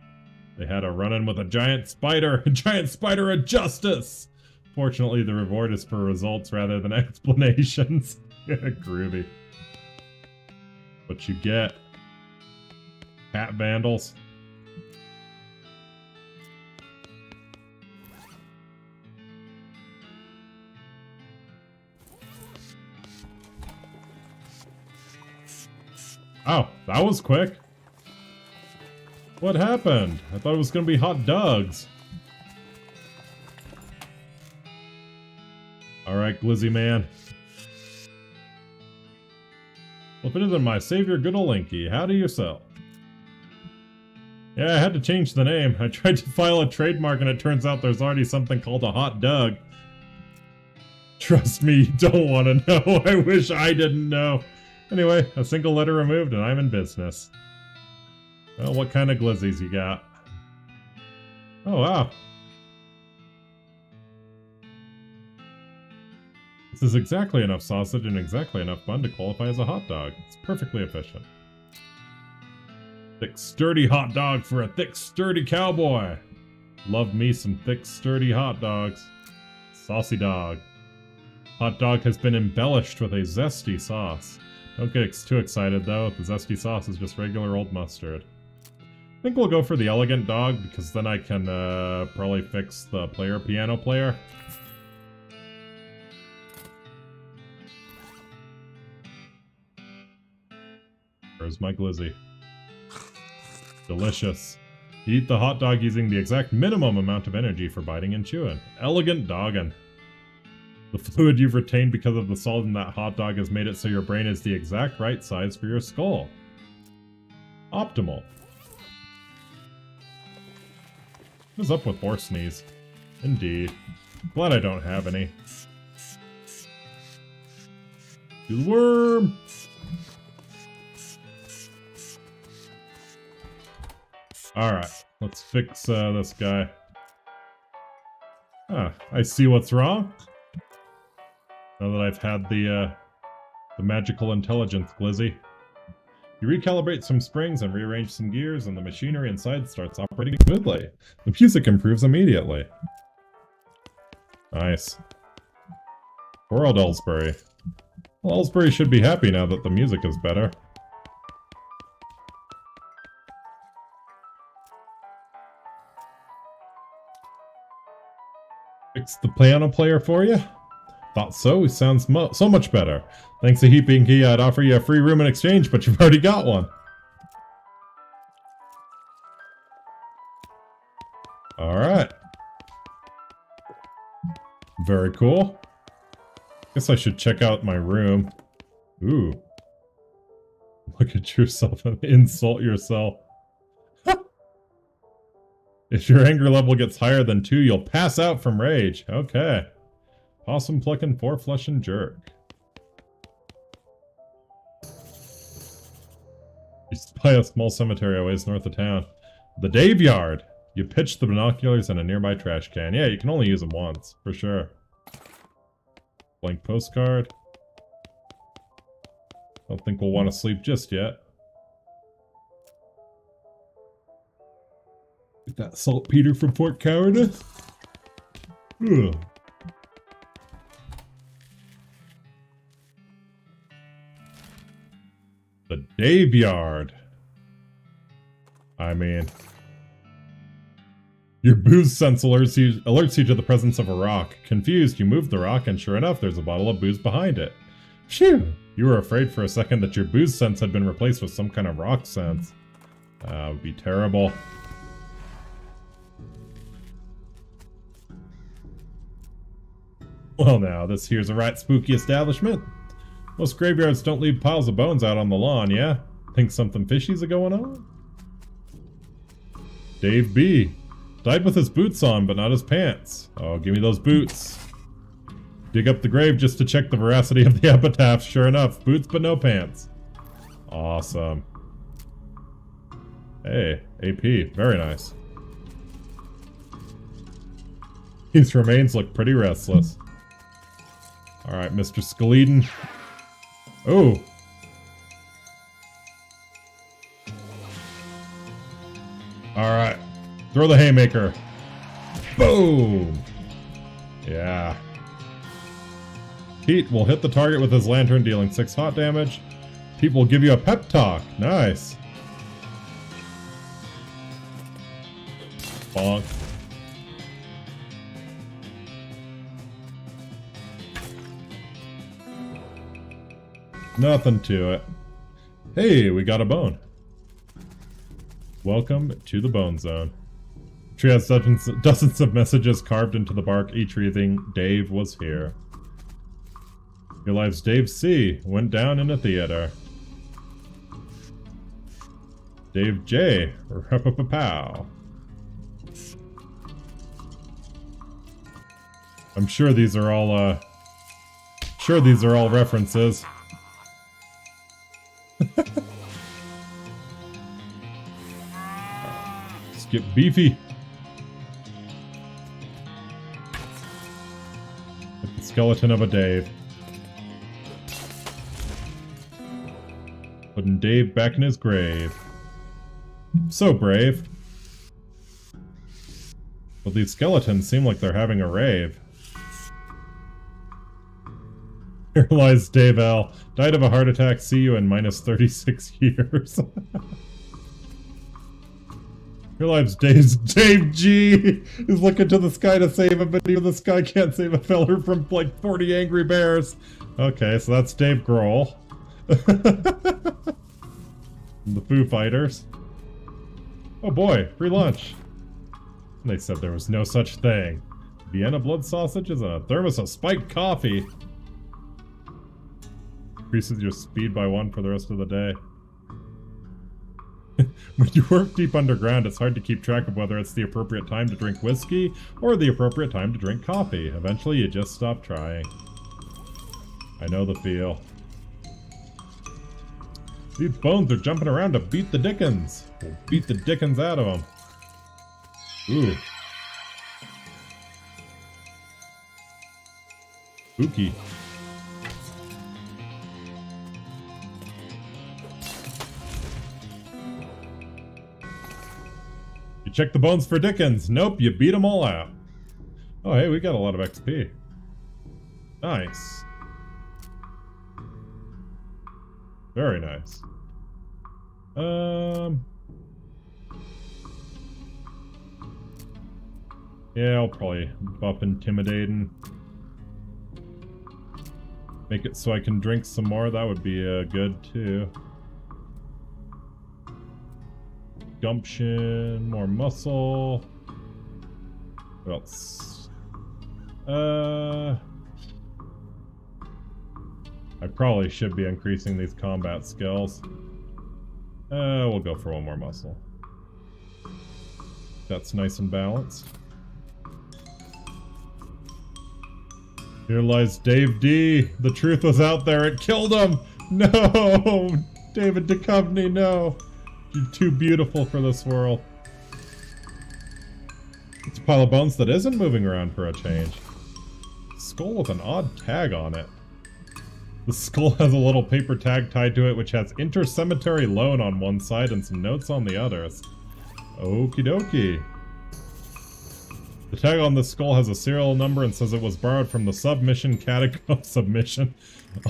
They had a run-in with a giant spider of justice! Fortunately, the reward is for results rather than explanations. Groovy. What you get? Hat vandals. Oh, that was quick. What happened? I thought it was gonna be hot dogs. Alright, Glizzy man. Well, if it isn't my savior, good ol' Linky, how do you sell? Yeah, I had to change the name. I tried to file a trademark and it turns out there's already something called a hot dog. Trust me, you don't want to know. I wish I didn't know. Anyway, a single letter removed and I'm in business. Well, what kind of glizzies you got? Oh, wow. This is exactly enough sausage and exactly enough bun to qualify as a hot dog. It's perfectly efficient. Thick, sturdy hot dog for a thick, sturdy cowboy. Love me some thick, sturdy hot dogs. Saucy dog. Hot dog has been embellished with a zesty sauce. Don't get too excited though, the zesty sauce is just regular old mustard. I think we'll go for the elegant dog, because then I can probably fix the piano player. Where's my glizzy? Delicious. You eat the hot dog using the exact minimum amount of energy for biting and chewing. Elegant doggin'. The fluid you've retained because of the salt in that hot dog has made it so your brain is the exact right size for your skull. Optimal. What is up with horse knees? Indeed. Glad I don't have any. Do the worm! Alright, let's fix this guy. Ah, I see what's wrong. Now that I've had the magical intelligence glizzy. You recalibrate some springs and rearrange some gears and the machinery inside starts operating smoothly. The music improves immediately. Nice. Poor old Ellsbury. Well, Ellsbury should be happy now that the music is better. Fix the piano player for you? Thought so, it sounds so much better. Thanks to Heat Pinky, I'd offer you a free room in exchange, but you've already got one. Alright. Very cool. Guess I should check out my room. Ooh. Look at yourself and insult yourself. If your anger level gets higher than 2, you'll pass out from rage. Okay. Possum plucking, 4 flush and jerk. You spy a small cemetery a ways north of town. The Dave Yard! You pitch the binoculars in a nearby trash can. Yeah, you can only use them once, for sure. Blank postcard. Don't think we'll want to sleep just yet. Get that saltpeter from Fort Cowardice. Ugh. Dave Yard. I mean... Your booze sense alerts you to the presence of a rock. Confused, you move the rock, and sure enough, there's a bottle of booze behind it. Phew! You were afraid for a second that your booze sense had been replaced with some kind of rock sense. That would be terrible. Well now, this here's a right spooky establishment. Most graveyards don't leave piles of bones out on the lawn, yeah? Think something fishy's a-going on? Dave B. Died with his boots on, but not his pants. Oh, give me those boots. Dig up the grave just to check the veracity of the epitaph. Sure enough, boots but no pants. Awesome. Hey, AP. Very nice. These remains look pretty restless. Alright, Mr. Skeledon. Oh! Alright. Throw the haymaker. Boom! Yeah. Pete will hit the target with his lantern, dealing 6 hot damage. Pete will give you a pep talk. Nice. Bonk. Nothing to it. Hey, we got a bone. Welcome to the Bone Zone. Tree has dozens of messages carved into the bark, each reading, Dave was here. Your life's Dave C. went down in a theater. Dave J. Pow. I'm sure these are all references. Skip Beefy. With the skeleton of a Dave. Putting Dave back in his grave. So brave. But these skeletons seem like they're having a rave. Here lies Dave L. Died of a heart attack. See you in minus 36 years. Here lies Dave G. Is looking to the sky to save him, but even the sky can't save a feller from like 40 angry bears. Okay, so that's Dave Grohl. The Foo Fighters. Oh boy, free lunch. And they said there was no such thing. Vienna blood sausages and a thermos of spiked coffee. Increases your speed by 1 for the rest of the day. When you work deep underground, it's hard to keep track of whether it's the appropriate time to drink whiskey or the appropriate time to drink coffee. Eventually, you just stop trying. I know the feel. These bones are jumping around to beat the dickens. We'll beat the dickens out of them. Ooh. Spooky. You check the bones for dickens. Nope, you beat them all out. Oh, hey, we got a lot of XP. Nice. Very nice. Yeah, I'll probably buff Intimidating. Make it so I can drink some more. That would be good too. Gumption, more muscle. What else? I probably should be increasing these combat skills. We'll go for one more muscle. That's nice and balanced. Here lies Dave D. The truth was out there. It killed him. No, David Duchovny, no. You're too beautiful for this world. It's a pile of bones that isn't moving around for a change. Skull with an odd tag on it. The skull has a little paper tag tied to it which has inter-cemetery loan on one side and some notes on the others. Okie dokie. The tag on this skull has a serial number and says it was borrowed from the submission catacomb submission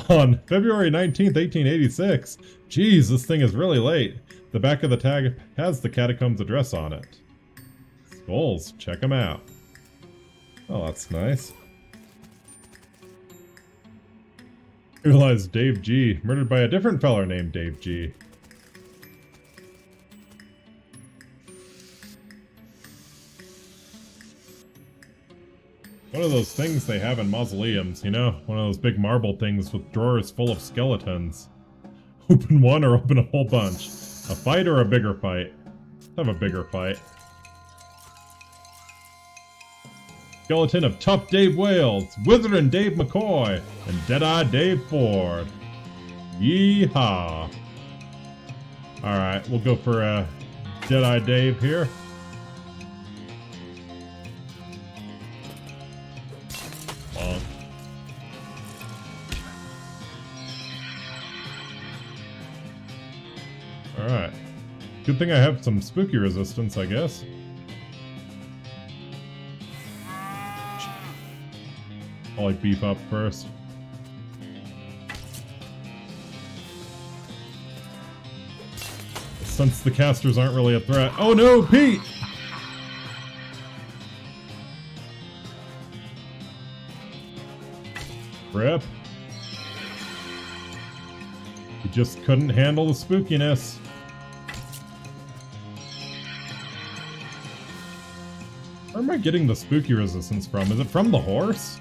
on February 19th, 1886. Jeez, this thing is really late. The back of the tag has the catacomb's address on it. Skulls, check them out. Oh, that's nice. Realized Dave G. Murdered by a different feller named Dave G. One of those things they have in mausoleums, you know? One of those big marble things with drawers full of skeletons. Open one or open a whole bunch. A fight or a bigger fight? Have a bigger fight. Skeleton of Tough Dave Wales, Withering Dave McCoy, and Deadeye Dave Ford. Yeehaw. Alright, we'll go for Deadeye Dave here. Alright. Good thing I have some spooky resistance, I guess. I'll like beef up first. Since the casters aren't really a threat. Oh no, Pete! Rip. He just couldn't handle the spookiness. Where am I getting the spooky resistance from? Is it from the horse?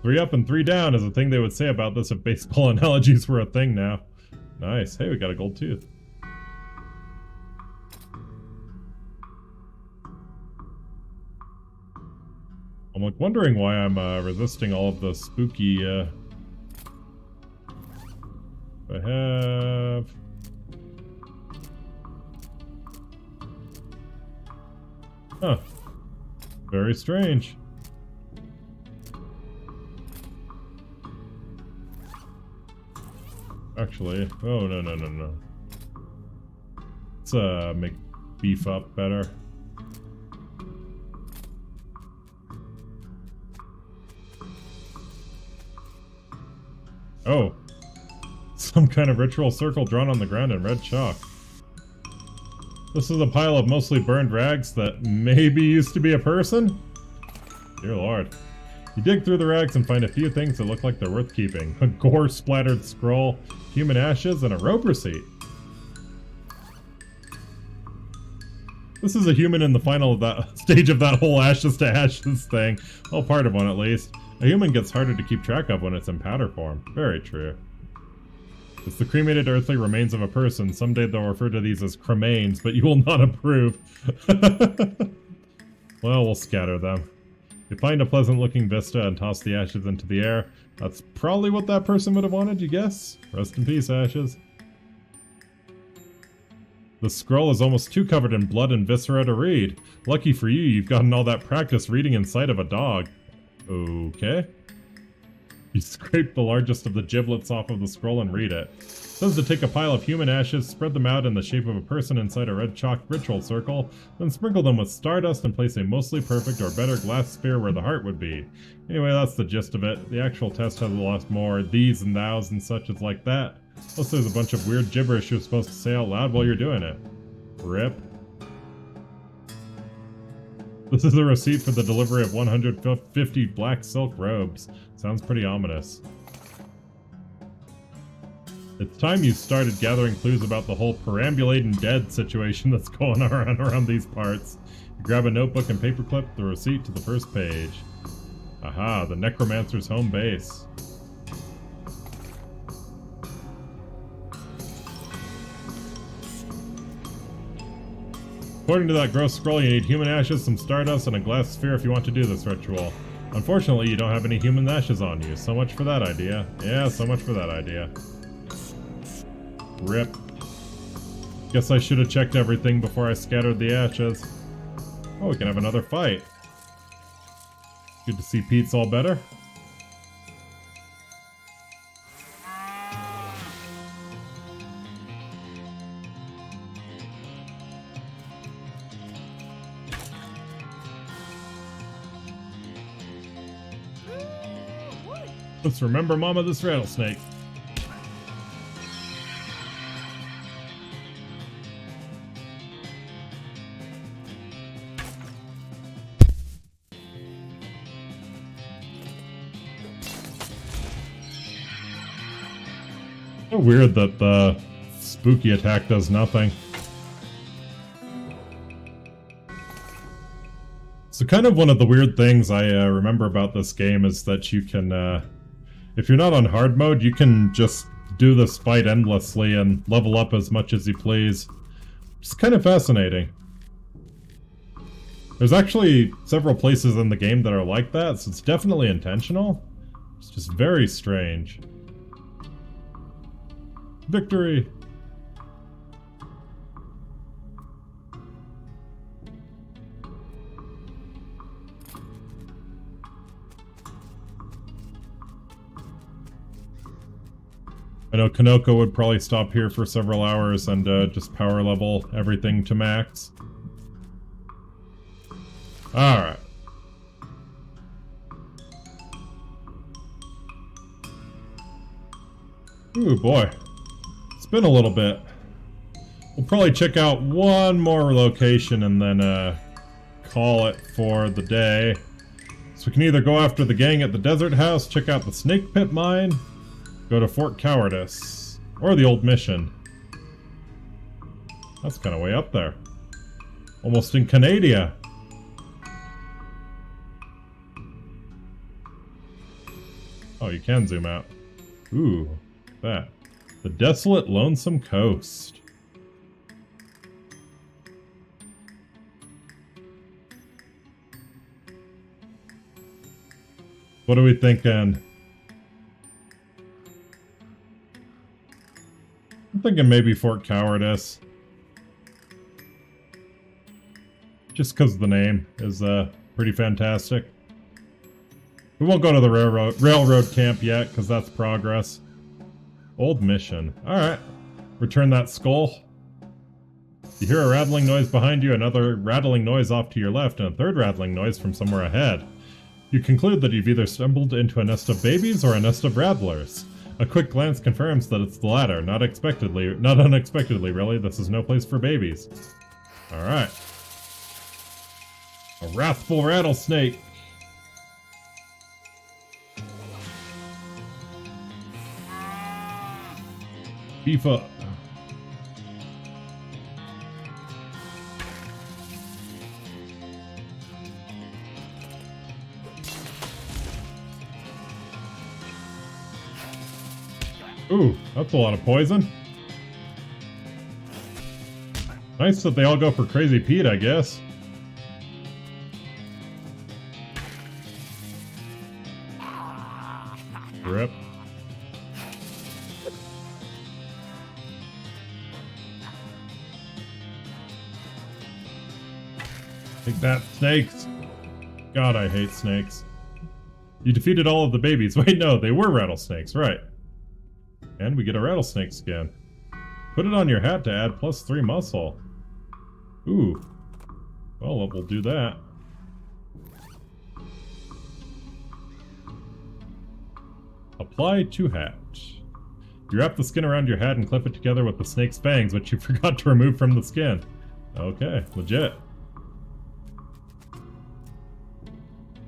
3 up and 3 down is a thing they would say about this if baseball analogies were a thing now. Nice. Hey, we got a gold tooth. I'm like wondering why I'm resisting all of the spooky I have... Huh. Very strange. Actually, oh no. Let's make beef up better. Oh. Some kind of ritual circle drawn on the ground in red chalk. This is a pile of mostly burned rags that maybe used to be a person? Dear Lord. You dig through the rags and find a few things that look like they're worth keeping. A gore-splattered scroll, human ashes, and a rope receipt. This is a human in the final of that stage of that whole ashes to ashes thing. Well, part of one at least. A human gets harder to keep track of when it's in powder form. Very true. It's the cremated earthly remains of a person. Someday they'll refer to these as cremains, but you will not approve. Well, we'll scatter them. You find a pleasant-looking vista and toss the ashes into the air. That's probably what that person would have wanted, you guess? Rest in peace, ashes. The scroll is almost too covered in blood and viscera to read. Lucky for you, you've gotten all that practice reading inside of a dog. Okay. You scrape the largest of the giblets off of the scroll and read it. It says to take a pile of human ashes, spread them out in the shape of a person inside a red chalk ritual circle, then sprinkle them with stardust and place a mostly perfect or better glass sphere where the heart would be. Anyway, that's the gist of it. The actual test has a lot more these and thous and such as like that. Plus there's a bunch of weird gibberish you're supposed to say out loud while you're doing it. Rip. This is a receipt for the delivery of 150 black silk robes. Sounds pretty ominous. It's time you started gathering clues about the whole perambulating dead situation that's going around these parts. You grab a notebook and paperclip the receipt to the first page. Aha, the necromancer's home base. According to that gross scroll, you need human ashes, some stardust, and a glass sphere if you want to do this ritual. Unfortunately, you don't have any human ashes on you. So much for that idea. Yeah, so much for that idea. Rip. Guess I should have checked everything before I scattered the ashes. Oh, we can have another fight. Good to see Pete's all better. Let's remember Mama this rattlesnake. So weird that the spooky attack does nothing. So kind of one of the weird things I remember about this game is that you can, if you're not on hard mode, you can just do this fight endlessly and level up as much as you please. It's kind of fascinating. There's actually several places in the game that are like that, so it's definitely intentional. It's just very strange. Victory! I know Kanoko would probably stop here for several hours and just power level everything to max. Alright. Ooh, boy. It's been a little bit. We'll probably check out one more location and then call it for the day. So we can either go after the gang at the desert house, check out the snake pit mine, go to Fort Cowardice, or the old mission. That's kind of way up there. Almost in Canada. Oh, you can zoom out. Ooh, that. The desolate, lonesome coast. What are we thinking? I'm thinking maybe Fort Cowardice. Just because the name is pretty fantastic. We won't go to the railroad camp yet, because that's progress. Old mission. Alright. Return that skull. You hear a rattling noise behind you, another rattling noise off to your left, and a third rattling noise from somewhere ahead. You conclude that you've either stumbled into a nest of babies or a nest of rattlers. A quick glance confirms that it's the latter. Not unexpectedly, really. This is no place for babies. Alright. A wrathful rattlesnake. Beef up. Ooh, that's a lot of poison. Nice that they all go for Crazy Pete, I guess. Rip. Take that, snakes! God, I hate snakes. You defeated all of the babies. Wait, no, they were rattlesnakes, right. And we get a rattlesnake skin. Put it on your hat to add +3 muscle. Ooh. Well, we'll do that. Apply to hat. You wrap the skin around your hat and clip it together with the snake's fangs, which you forgot to remove from the skin. Okay, legit.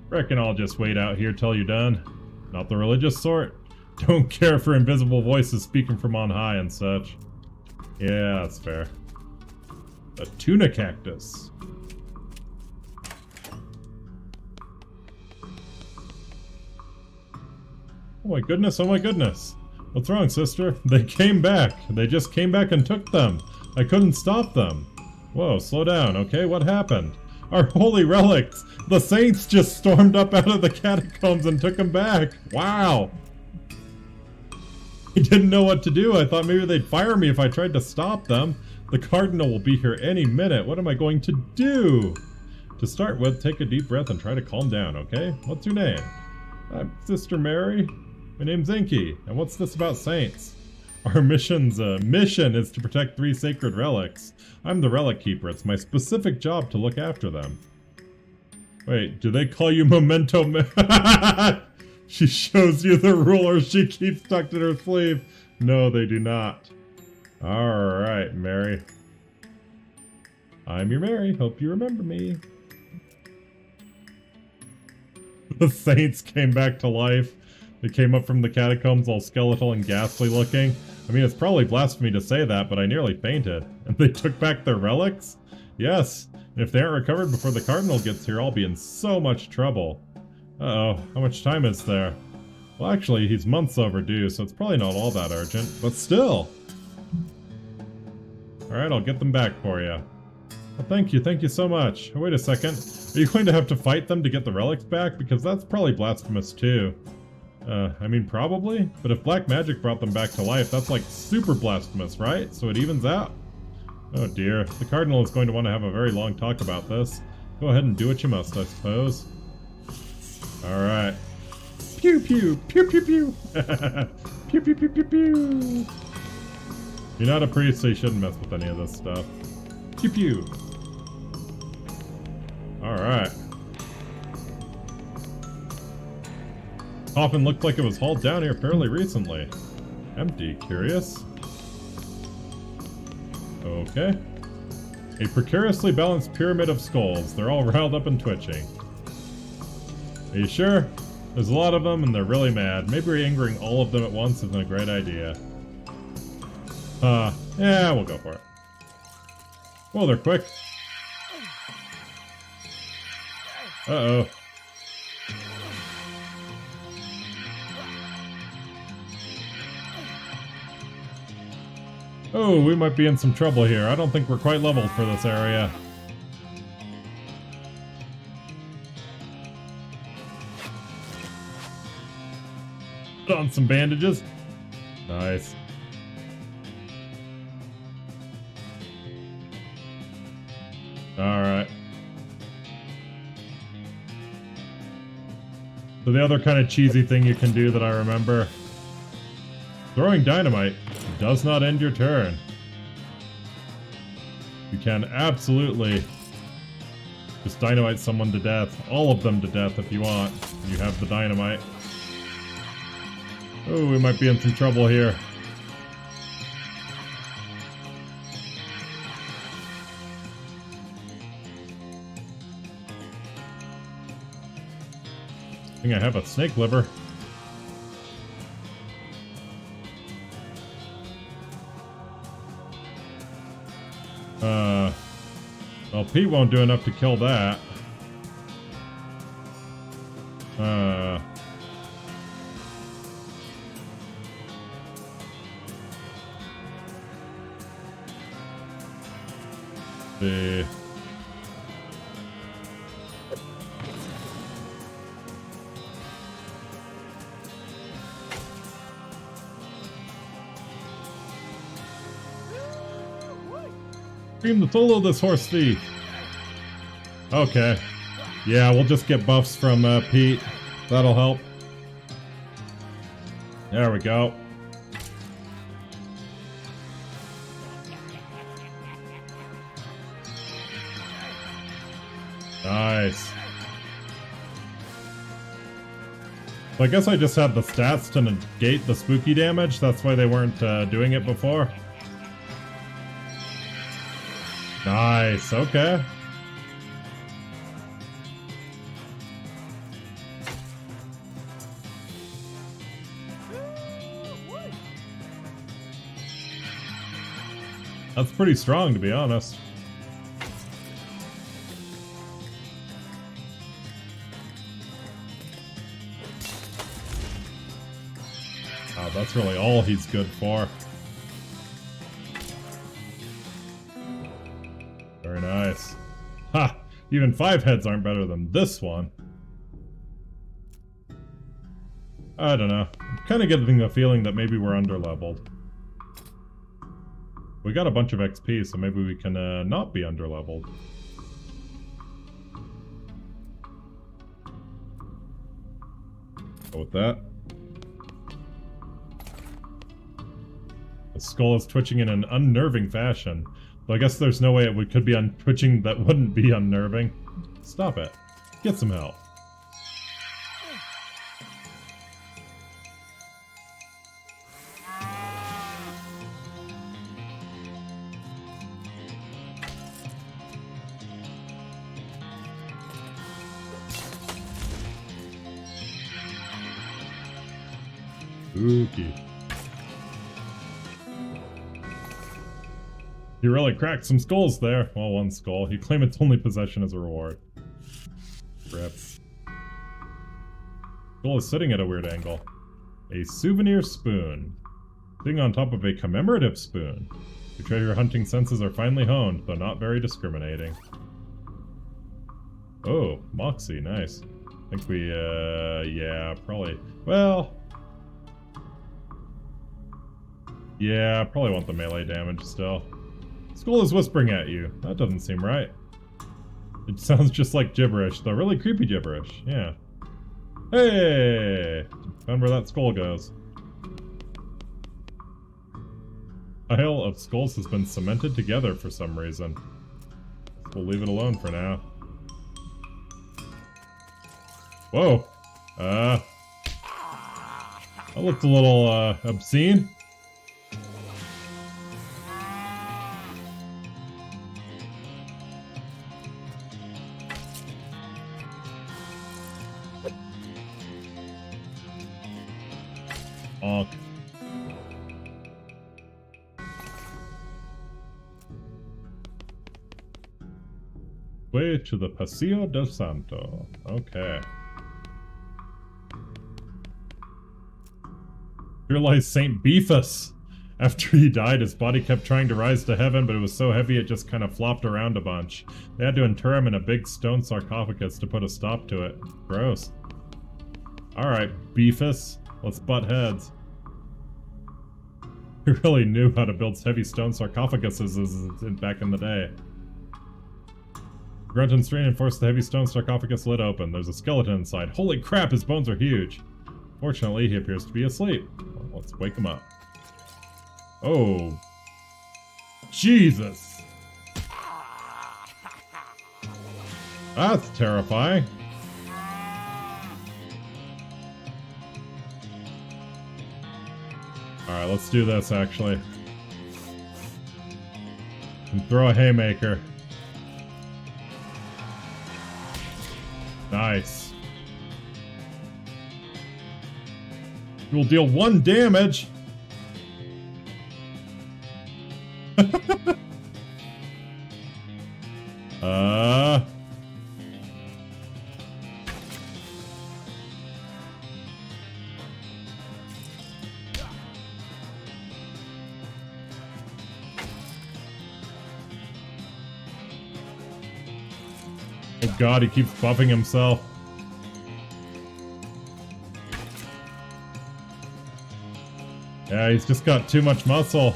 Reckon I'll just wait out here till you're done. Not the religious sort. Don't care for invisible voices speaking from on high and such. Yeah, that's fair. A tuna cactus. Oh my goodness, oh my goodness. What's wrong, sister? They came back. They just came back and took them. I couldn't stop them. Whoa, slow down, okay? What happened? Our holy relics! The saints just stormed up out of the catacombs and took them back. Wow! I didn't know what to do. I thought maybe they'd fire me if I tried to stop them. The cardinal will be here any minute. What am I going to do? To start with, take a deep breath and try to calm down, okay? What's your name? I'm Sister Mary. My name's Inky. And what's this about saints? Our mission is to protect 3 sacred relics. I'm the relic keeper. It's my specific job to look after them. Wait, do they call you Memento She shows you the ruler she keeps tucked in her sleeve. No, they do not. Alright, Mary. I'm your Mary. Hope you remember me. The saints came back to life. They came up from the catacombs all skeletal and ghastly looking. I mean, it's probably blasphemy to say that, but I nearly fainted. And they took back their relics? Yes. And if they aren't recovered before the Cardinal gets here, I'll be in so much trouble. Uh-oh. How much time is there? Well, actually, he's months overdue, so it's probably not all that urgent. But still. Alright, I'll get them back for you. Well, thank you so much. Oh, wait a second. Are you going to have to fight them to get the relics back? Because that's probably blasphemous too. I mean, probably. But if black magic brought them back to life, that's like super blasphemous, right? So it evens out. Oh dear. The Cardinal is going to want to have a very long talk about this. Go ahead and do what you must, I suppose. Alright. Pew pew! Pew pew pew! Pew pew pew pew pew! You're not a priest, so you shouldn't mess with any of this stuff. Pew pew! Alright. Coffin looked like it was hauled down here fairly recently. Empty. Curious? Okay. A precariously balanced pyramid of skulls. They're all riled up and twitching. Are you sure? There's a lot of them and they're really mad. Maybe re-angering all of them at once isn't a great idea. Yeah, we'll go for it. Well, they're quick. Uh-oh. Oh, we might be in some trouble here. I don't think we're quite leveled for this area. Put on some bandages. Nice. Alright. So the other kind of cheesy thing you can do that I remember. Throwing dynamite does not end your turn. You can absolutely just dynamite someone to death. All of them to death if you want. You have the dynamite. Oh, we might be in some trouble here. I think I have a snake liver. Well, Pete won't do enough to kill that. The Cream the soul of this horse thief. Okay. Yeah, we'll just get buffs from Pete. That'll help. There we go. Nice. So I guess I just had the stats to negate the spooky damage. That's why they weren't doing it before. Nice, okay. That's pretty strong, to be honest. Oh, that's really all he's good for. Very nice. Ha! Even 5 heads aren't better than this one. I don't know. I'm kind of getting the feeling that maybe we're underleveled. We got a bunch of XP, so maybe we can not be underleveled. Go with that. The skull is twitching in an unnerving fashion. But I guess there's no way it could be twitching that wouldn't be unnerving. Stop it. Get some help. Spooky. He really cracked some skulls there. Well, one skull. You claim its only possession as a reward. Rip. Skull is sitting at a weird angle. A souvenir spoon. Sitting on top of a commemorative spoon. Your treasure hunting senses are finely honed, though not very discriminating. Oh, Moxie, nice. I think we, yeah, probably. Well... yeah, probably want the melee damage still. Skull is whispering at you. That doesn't seem right. It sounds just like gibberish, though really creepy gibberish. Yeah. Hey! Found where that skull goes. A pile of skulls has been cemented together for some reason. We'll leave it alone for now. Whoa! That looked a little, obscene. Bonk. Way to the Paseo del Santo. Okay. Here lies Saint Beefus. After he died, his body kept trying to rise to heaven, but it was so heavy it just kind of flopped around a bunch. They had to inter him in a big stone sarcophagus to put a stop to it. Gross. Alright, Beefus. Let's butt heads. He really knew how to build heavy stone sarcophaguses back in the day. Grunt and strain and force the heavy stone sarcophagus lid open. There's a skeleton inside. Holy crap, his bones are huge. Fortunately, he appears to be asleep. Well, let's wake him up. Oh. Jesus. That's terrifying. Alright, let's do this, actually. And throw a haymaker. Nice. You will deal 1 damage. Oh god, he keeps buffing himself. Yeah, he's just got too much muscle.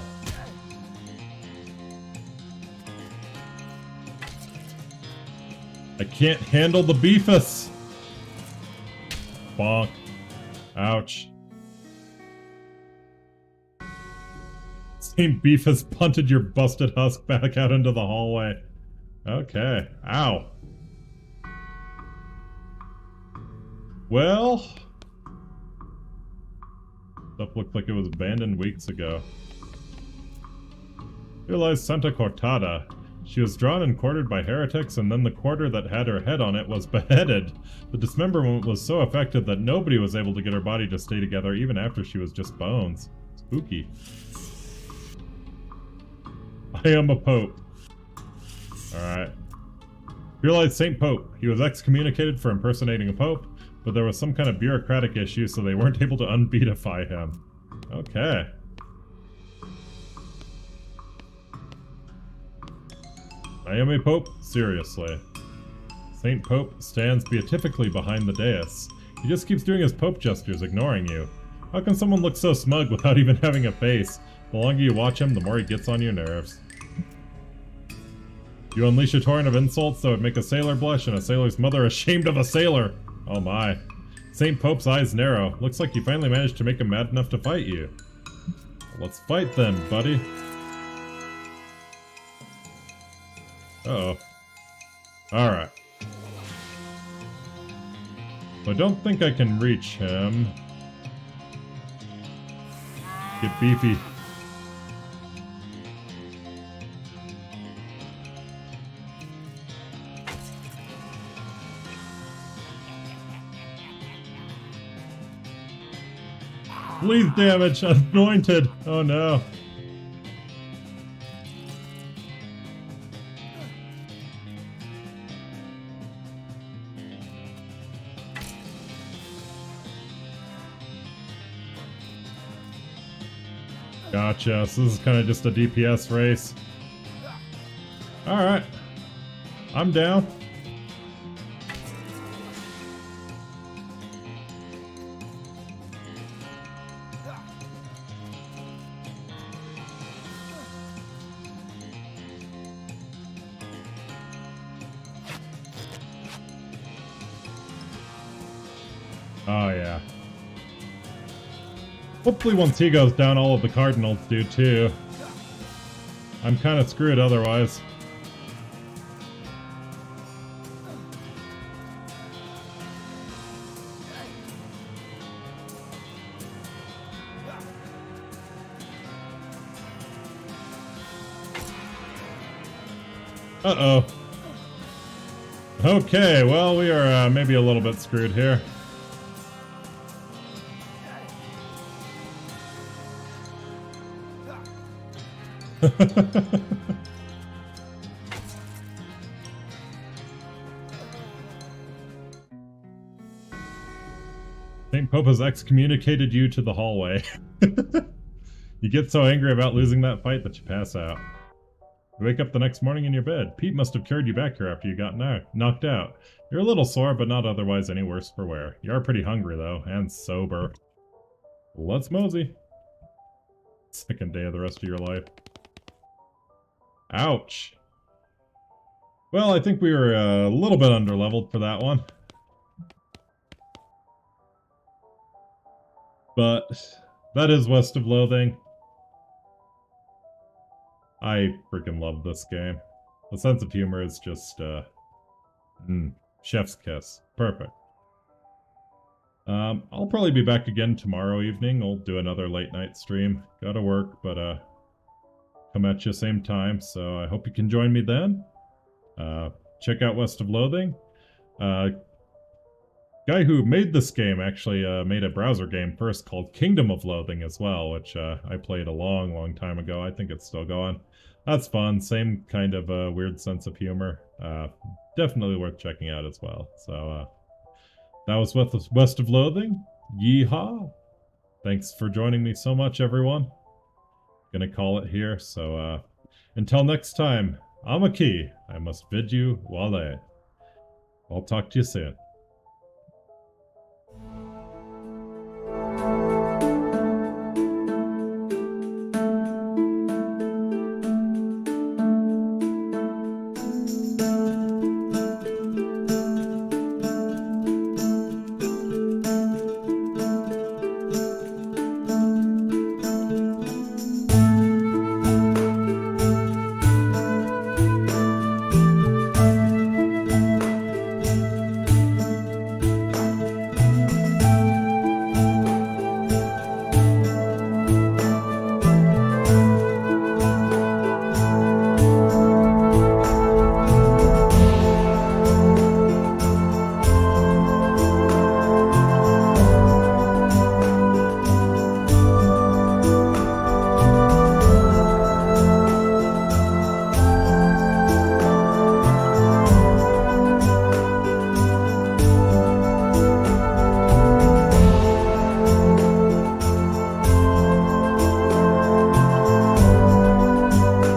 I can't handle the Beefus. Bonk. Ouch. Saint Beefus punted your busted husk back out into the hallway. Okay. Ow. Well... stuff looked like it was abandoned weeks ago. Here lies Santa Cortada. She was drawn and quartered by heretics, and then the quarter that had her head on it was beheaded. The dismemberment was so effective that nobody was able to get her body to stay together even after she was just bones. Spooky. I am a pope. Alright. Here lies Saint Pope. He was excommunicated for impersonating a pope, but there was some kind of bureaucratic issue, so they weren't able to unbeatify him. Okay. I am a pope? Seriously. Saint Pope stands beatifically behind the dais. He just keeps doing his pope gestures, ignoring you. How can someone look so smug without even having a face? The longer you watch him, the more he gets on your nerves. You unleash a torrent of insults that would make a sailor blush and a sailor's mother ashamed of a sailor. Oh my. Saint Pope's eyes narrow. Looks like you finally managed to make him mad enough to fight you. Let's fight then, buddy. Uh-oh. Alright. I don't think I can reach him. Get beefy. Please damage, anointed. Oh no. Gotcha, so this is kind of just a DPS race. Alright. I'm down. Oh yeah. Hopefully once he goes down, all of the Cardinals do too. I'm kind of screwed otherwise. Uh-oh. Okay, well, we are maybe a little bit screwed here. St. Pope has excommunicated you to the hallway. You get so angry about losing that fight that you pass out. You wake up the next morning in your bed. Pete must have carried you back here after you got knocked out. You're a little sore, but not otherwise any worse for wear. You are pretty hungry, though, and sober. Let's mosey. Second day of the rest of your life. Ouch. Well, I think we were a little bit underleveled for that one. But that is West of Loathing. I freaking love this game. The sense of humor is just, chef's kiss. Perfect. I'll probably be back again tomorrow evening. I'll do another late night stream. Gotta work, but, come at you same time, so I hope you can join me then. Check out West of Loathing. Guy who made this game actually made a browser game first called Kingdom of Loathing as well, which I played a long time ago. I think it's still going. That's fun. Same kind of weird sense of humor. Definitely worth checking out as well. So that was West of Loathing. Yeehaw! Thanks for joining me so much, everyone. Gonna call it here. So until next time, Amaki, I must bid you wale. I'll talk to you soon.